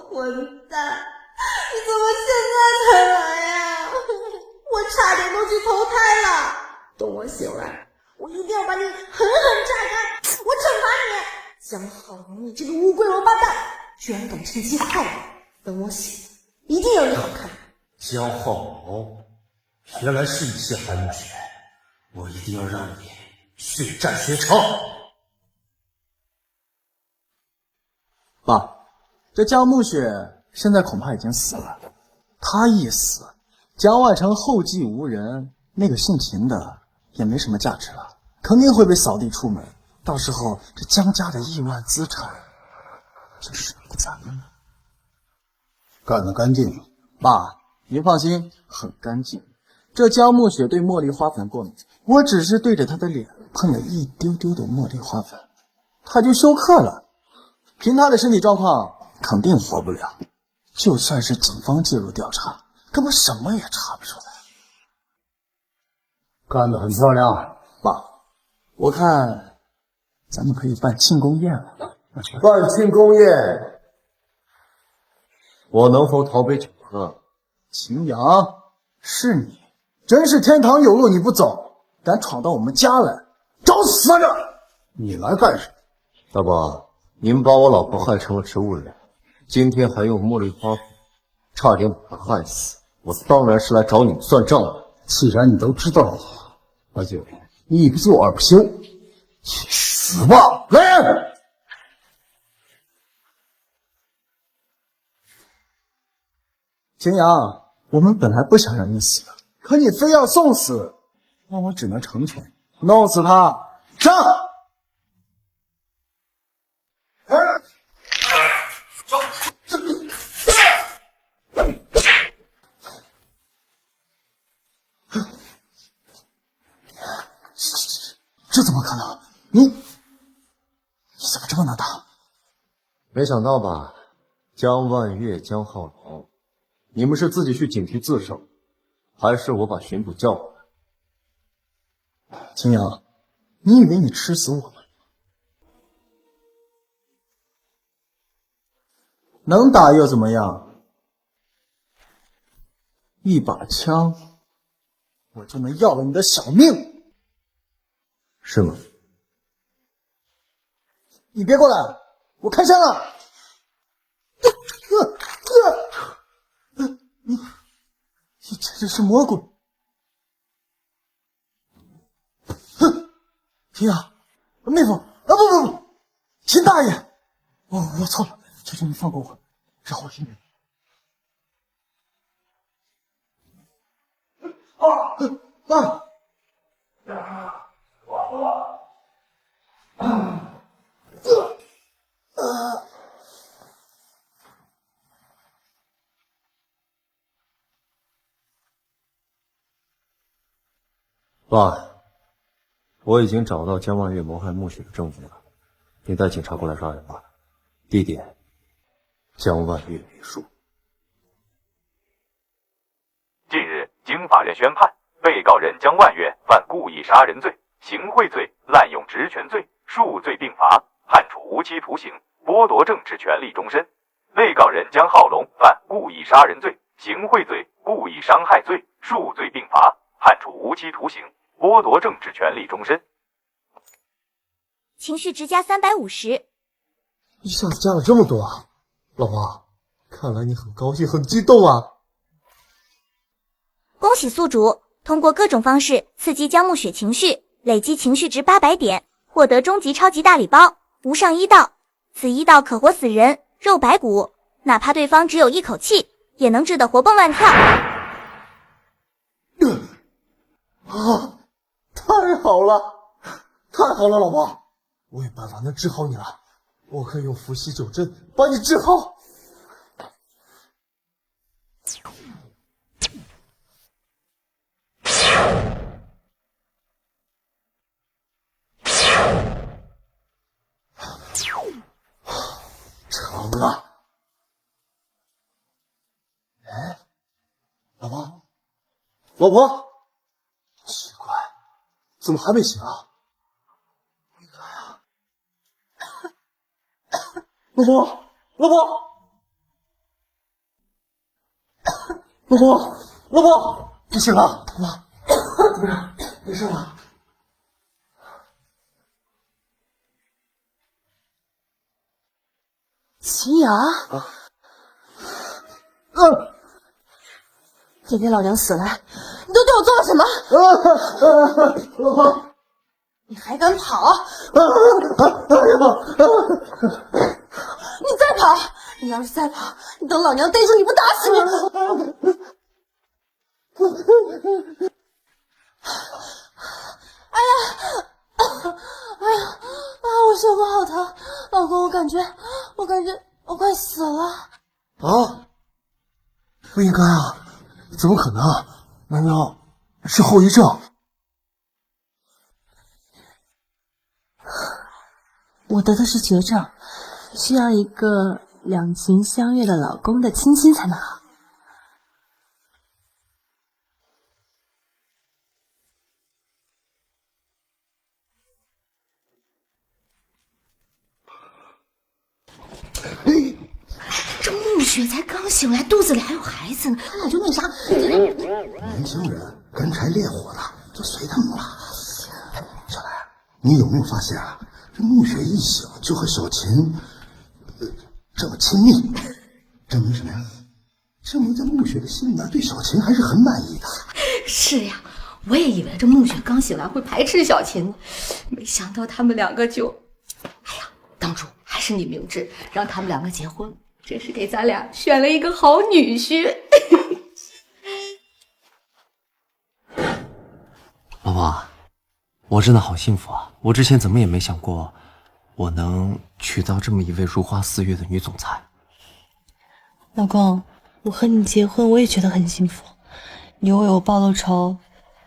混蛋！你怎么现在才来呀？我差点都去投胎了。等我醒来，我一定要把你狠狠榨干！我惩罚你，江浩龙，你这个乌龟王八蛋，居然敢趁机害我！等我醒，一定让你好看。江浩龙，原来是你陷害穆雪，我一定要让你血债血偿。爸，这江暮雪现在恐怕已经死了。她一死，江外城后继无人，那个姓秦的也没什么价值了，肯定会被扫地出门。到时候这江家的亿万资产就水不咱们了。干得干净。爸，您放心，很干净。这江暮雪对茉莉花粉过敏，我只是对着她的脸喷了一丢丢的茉莉花粉，她就休克了。凭她的身体状况，肯定活不了。就算是警方介入调查，根本什么也查不出来。干得很漂亮，爸，我看咱们可以办庆功宴了。办庆功宴，我能否讨杯酒喝？秦阳，是你，真是天堂有路你不走，敢闯到我们家来，找死啊！你来干什么？大伯，你们把我老婆害成了植物人，今天还用茉莉花粉，差点把她害死，我当然是来找你们算账的。既然你都知道了，那就一不做二不休，去死吧！来！秦阳，我们本来不想让你死的，可你非要送死，那我只能成全，弄死他！上！这怎么可能？你怎么这么能打？没想到吧，江万月、江浩龙，你们是自己去警局自首，还是我把巡捕叫过来？秦阳，你以为你吃死我们？能打又怎么样？一把枪，我就能要了你的小命。是吗？你别过来，我开枪了！你这是魔鬼！哼，秦阳，妹夫，不，秦大爷，我错了，求求你放过我，让我一命。爸，我已经找到江万月谋害穆雪的证据了，你带警察过来抓人吧。地点：江万月别墅。近日，经法院宣判，被告人江万月犯故意杀人罪、行贿罪、滥用职权罪，数罪并罚，判处无期徒刑，剥夺政治权利终身。被告人江浩龙犯故意杀人罪、行贿罪、故意伤害罪，数罪并罚，判处无期徒刑，剥夺政治权利终身。情绪值加350，一下子加了这么多啊！老婆，看来你很高兴很激动啊！恭喜宿主通过各种方式刺激江暮雪情绪，累积情绪值800点，获得终极超级大礼包无上1道，此1道可活死人，肉白骨，哪怕对方只有一口气，也能治得活蹦乱跳。太好了，太好了，老婆，我有办法能治好你了，我可以用伏羲九针把你治好。成了。哎，老婆，老婆，奇怪，怎么还没醒啊？不应该啊！老婆，老婆，老婆，老婆，你醒了？老婆，怎么样？没事吧？秦阳，今天老娘死了，你都对我做了什么？老婆，你还敢跑？你再跑！你要是再跑，你等老娘逮住你不打死你！哎呀，我胸口好疼，老公，我感觉我快死了。啊！不应该啊！怎么可能？难道是后遗症？我得的是绝症，需要一个两情相悦的老公的亲亲才能好。这暮雪才刚醒来，肚子里还有孩子呢，他俩就那啥。年轻人干柴烈火的，就随他们吧。小兰，你有没有发现啊？这暮雪一醒就和小琴，这么亲密，证明什么呀？证明在暮雪的心里面对小琴还是很满意的。是呀，我也以为这暮雪刚醒来会排斥小琴，没想到他们两个就……哎呀，当初还是你明智，让他们两个结婚，真是给咱俩选了一个好女婿。老婆，我真的好幸福啊！我之前怎么也没想过，我能娶到这么一位如花似玉的女总裁。老公，我和你结婚，我也觉得很幸福。你为我报了仇，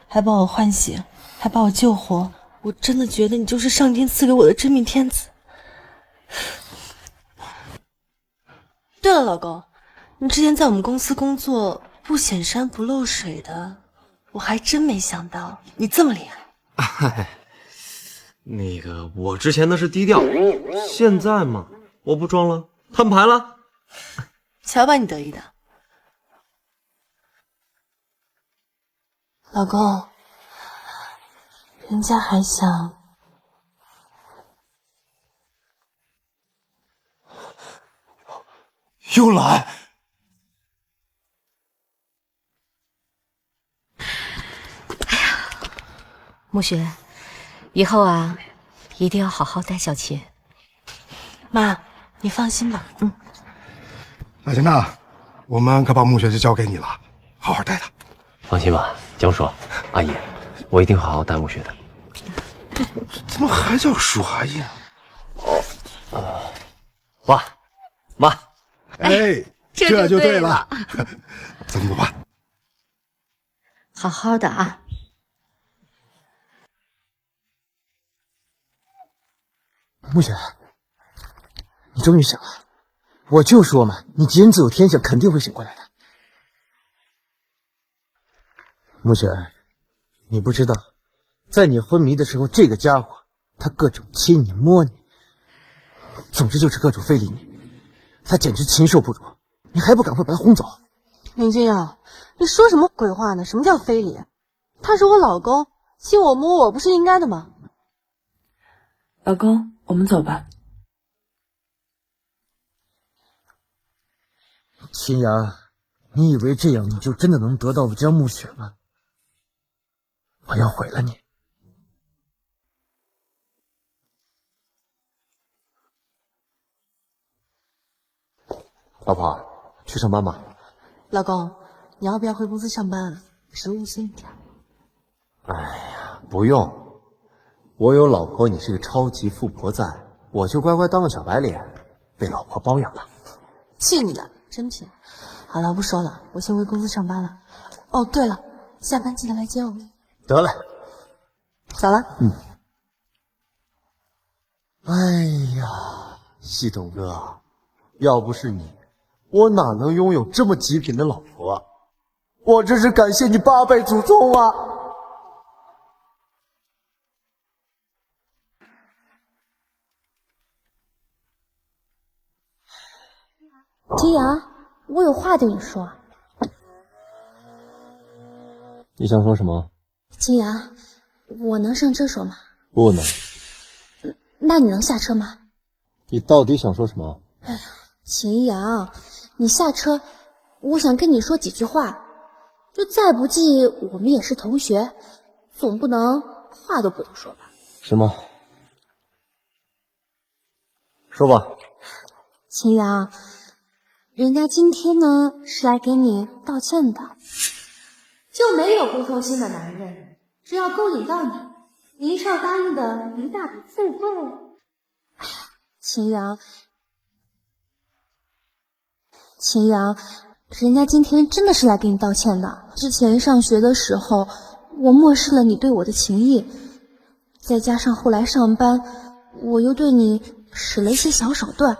还帮我换血，还把我救活，我真的觉得你就是上天赐给我的真命天子。对了，老公，你之前在我们公司工作不显山不漏水的，我还真没想到你这么厉害。那个，我之前那是低调，现在嘛，我不装了，摊牌了。瞧把你得意的，老公，人家还想又来。暮雪，以后啊，一定要好好带小琴。妈，你放心吧。大秦呐，我们可把暮雪就交给你了，好好带她。放心吧，江叔，阿姨，我一定好好带暮雪的。怎么还叫叔阿姨啊？妈，哎，这就对了。走吧，爸。好好的啊。暮雪，你终于醒了。我就说嘛，你吉人自有天相，肯定会醒过来的。暮雪，你不知道，在你昏迷的时候，这个家伙他各种亲你摸你，总之就是各种非礼你，他简直禽兽不如。你还不赶快把他轰走！林君瑶，你说什么鬼话呢？什么叫非礼？他是我老公，亲我摸我不是应该的吗？老公，我们走吧。秦阳，你以为这样你就真的能得到江暮雪吗？我要毁了你！老婆，去上班吧。老公，你要不要回公司上班啊？职务轻一点。哎呀，不用，我有老婆，你是个超级富婆在，我就乖乖当个小白脸，被老婆包养了。气你的，真贫。好了，不说了，我先回公司上班了。哦，对了，下班记得来接我。得嘞，走了。哎呀，系统哥，要不是你，我哪能拥有这么极品的老婆？我真是感谢你8辈祖宗啊！秦阳，我有话对你说。你想说什么？秦阳，我能上车说吗？不能。那你能下车吗？你到底想说什么？哎呀，秦阳，你下车，我想跟你说几句话。就再不济，我们也是同学，总不能话都不能说吧？什么？说吧。秦阳，人家今天呢是来给你道歉的。就没有不痛心的男人，只要勾引到你，林少答应的一大笔费用。哎呀，秦阳，人家今天真的是来给你道歉的。之前上学的时候，我漠视了你对我的情谊，再加上后来上班，我又对你使了一些小手段。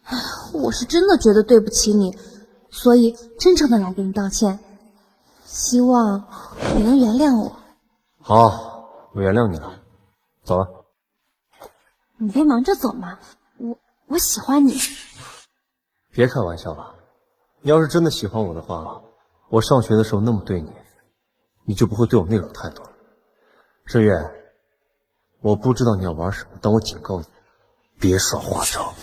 哎呀，我是真的觉得对不起你，所以真诚的来给你道歉。希望你能原谅我。好，我原谅你了。走了。你别忙着走嘛，我喜欢你。别开玩笑了，你要是真的喜欢我的话，我上学的时候那么对你，你就不会对我那种态度了。志月，我不知道你要玩什么，但我警告你，别耍花招。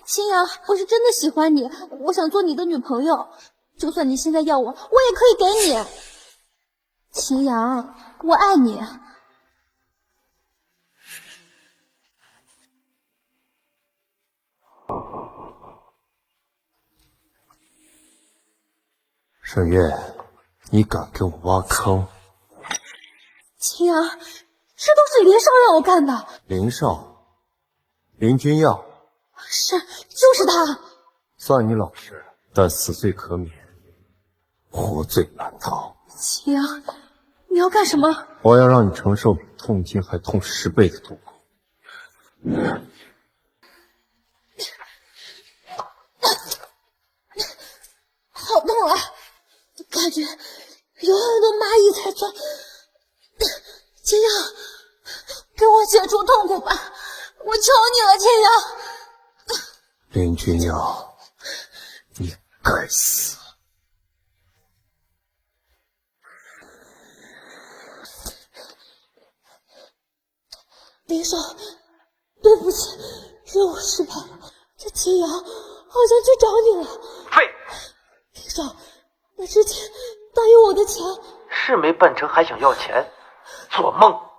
秦阳，我是真的喜欢你，我想做你的女朋友。就算你现在要我，我也可以给你。秦阳，我爱你。沈月，你敢给我挖坑？秦阳，这都是林少让我干的。林少，林君耀，是，就是他。算你老实，但死罪可免，活罪难逃。秦阳，你要干什么？我要让你承受比痛经还痛10倍的痛苦。好痛啊！感觉有很多蚂蚁在钻。秦阳，给我解除痛苦吧！我求你了，秦阳。林君耀，你该死！林少，对不起，任务失败了。这秦阳好像去找你了。林少，那之前答应我的钱是没办成，还想要钱？做梦。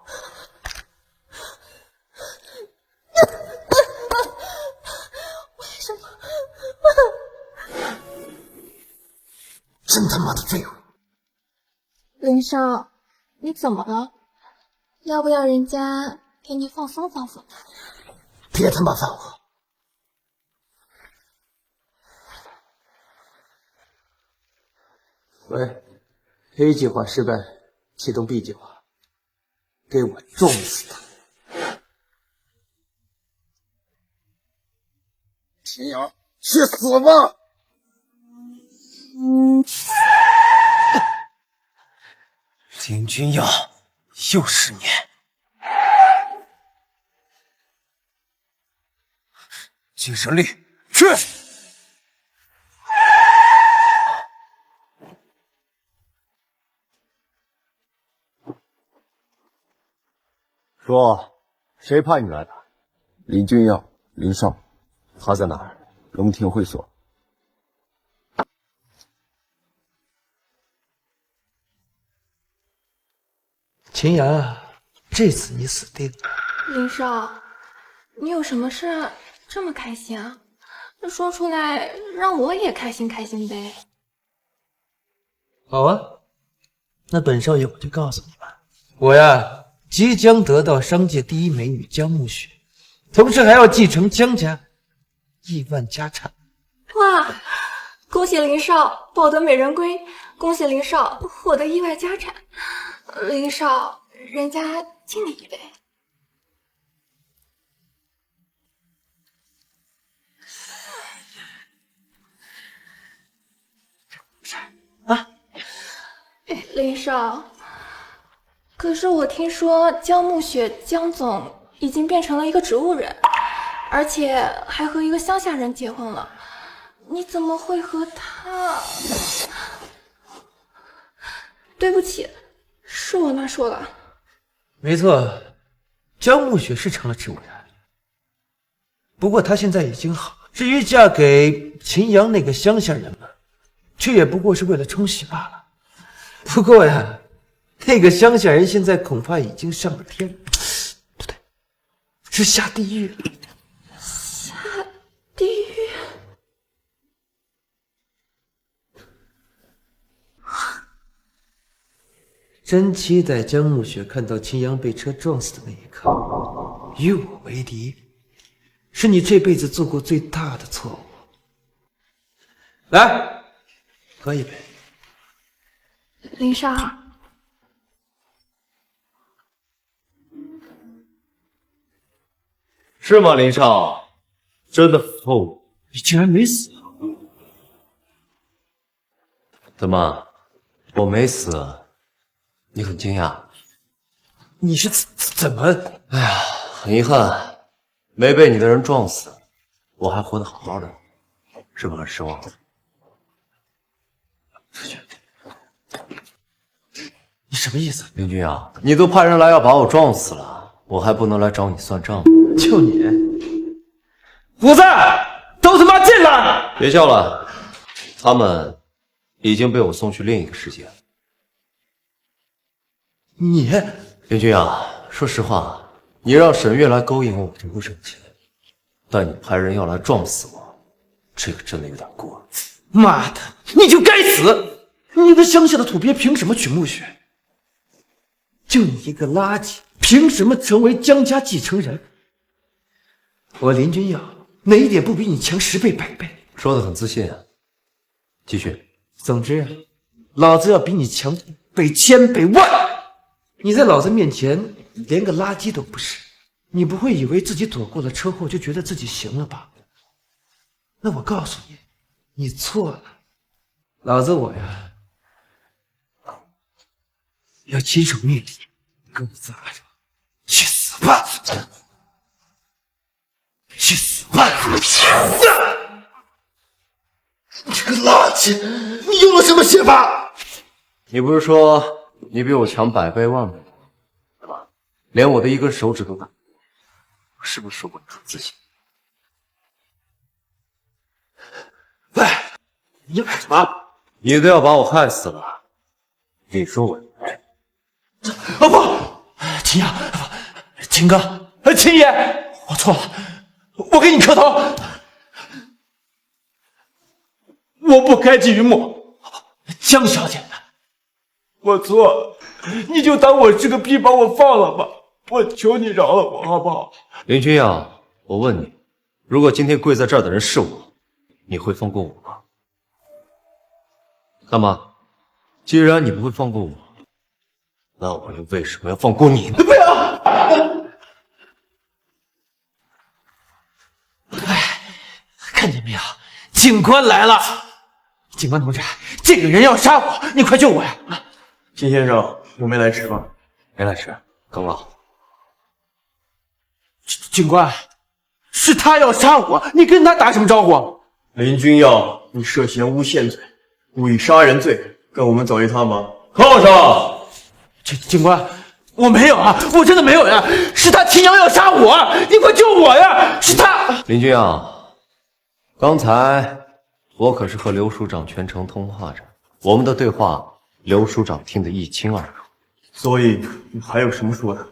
为什么？真他妈的废物！林少，你怎么了？要不要人家给你放松放松？别他妈烦我！喂，A 计划失败，启动 B 计划，给我撞死他！秦阳，去死吧！林君耀，又是你！精神力，去！说，谁派你来的？林君耀，林少，他在哪儿？龙庭会所。秦阳啊，这次你死定了！林少，你有什么事这么开心啊？说出来让我也开心开心呗。好啊，那本少爷我就告诉你吧，我呀即将得到商界第一美女江暮雪，同时还要继承江家亿万家产。哇！恭喜林少抱得美人归，恭喜林少获得意外家产。林少，人家敬你一杯。林少，可是我听说江暮雪江总已经变成了一个植物人，而且还和一个乡下人结婚了，你怎么会和他？对不起，是我乱说了。没错，江暮雪是成了植物人，不过她现在已经好。至于嫁给秦阳那个乡下人嘛，却也不过是为了冲喜罢了。不过呀，那个乡下人现在恐怕已经上了天，不对，是下地狱了。下地狱？真期待江暮雪看到秦阳被车撞死的那一刻，与我为敌，是你这辈子做过最大的错误。来，喝一杯。林少，是吗，林少？真的哦，你竟然没死？怎么，我没死？你很惊讶？你是怎么？哎呀，很遗憾，没被你的人撞死，我还活得好好的，是不是很失望？你什么意思？林君啊，你都派人来要把我撞死了，我还不能来找你算账吗？就你，虎子，都他妈进来！别笑了，他们已经被我送去另一个世界了。你，林君啊，说实话，你让沈月来勾引我，我就不生气，但你派人要来撞死我，这个真的有点过。妈的，你就该死！你个乡下的土鳖，凭什么娶暮雪？就你一个垃圾，凭什么成为江家继承人？我林君耀哪一点不比你强10倍100倍？说的很自信啊。继续。总之，老子要比你强1倍、1000倍、万。你在老子面前连个垃圾都不是。你不会以为自己躲过了车祸就觉得自己行了吧？那我告诉你，你错了。老子我呀，要亲手命令你跟我砸着，去死吧！去死吧！你这个垃圾，你用了什么血法？你不是说你比我强100倍10000倍，怎么连我的一根手指都打？是不是说过你很自信？喂，你要干什么？你都要把我害死了，你说我？啊不，秦阳，秦哥，秦爷，我错了，我给你磕头，我不该觊觎江小姐的，我错了，你就当我是个屁，把我放了吧，我求你饶了我，好不好？林君耀，我问你，如果今天跪在这儿的人是我，你会放过我吗？那么，既然你不会放过我，那我又为什么要放过你呢？不要！看见没有，警官来了！警官同志，这个人要杀我，你快救我呀！秦先生，我没来迟吧？没来迟，刚好。警官，是他要杀我，你跟他打什么招呼？林君耀，你涉嫌诬陷罪、故意杀人罪，跟我们走一趟吗？铐上！警官，我没有啊，我真的没有呀，是他秦阳要杀我，你快救我呀！是他。林君耀，刚才我可是和刘署长全程通话着，我们的对话刘署长听得一清二楚。所以你还有什么说的？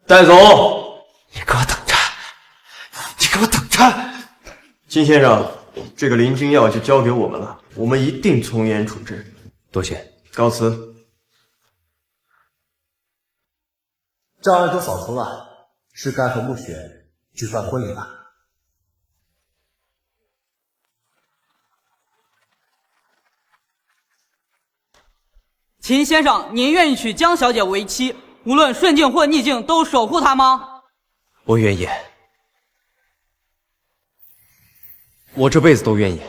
带走！你给我等着！你给我等着！金先生，这个林君耀就交给我们了，我们一定从严处置。多谢，告辞。赵二哥嫂子了，是该和暮雪举办婚礼了。秦先生，您愿意娶江小姐为妻，无论顺境或逆境都守护她吗？我愿意，我这辈子都愿意。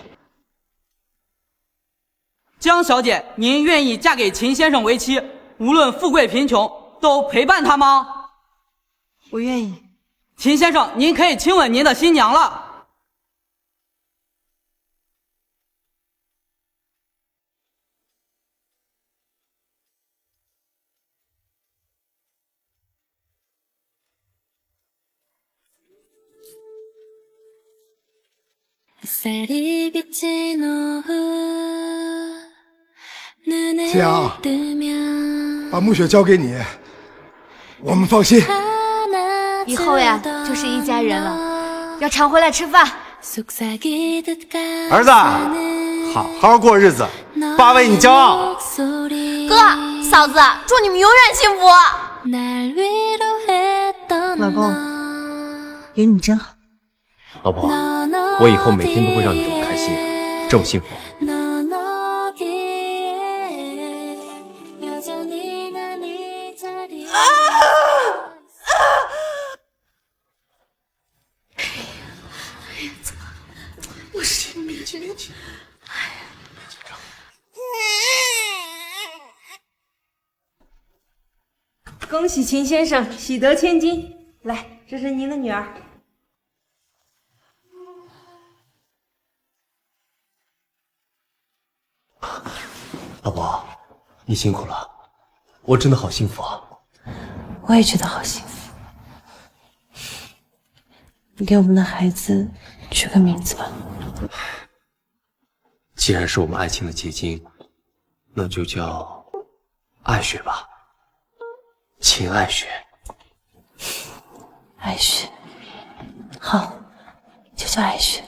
江小姐，您愿意嫁给秦先生为妻，无论富贵贫穷都陪伴他吗？我愿意。秦先生，您可以亲吻您的新娘了。秦阳，把暮雪交给你，我们放心。以后呀，就是一家人了，要常回来吃饭。儿子，好好过日子，爸为你骄傲。哥，嫂子，祝你们永远幸福。老公，有你真好。老婆，我以后每天都会让你这么开心，这么幸福。我心里真紧。恭喜秦先生喜得千金，来，这是您的女儿。老婆，你辛苦了，我真的好幸福啊！我也觉得好幸福。你给我们的孩子取个名字吧。既然是我们爱情的结晶，那就叫爱雪吧，秦爱雪。爱雪，好，就叫爱雪。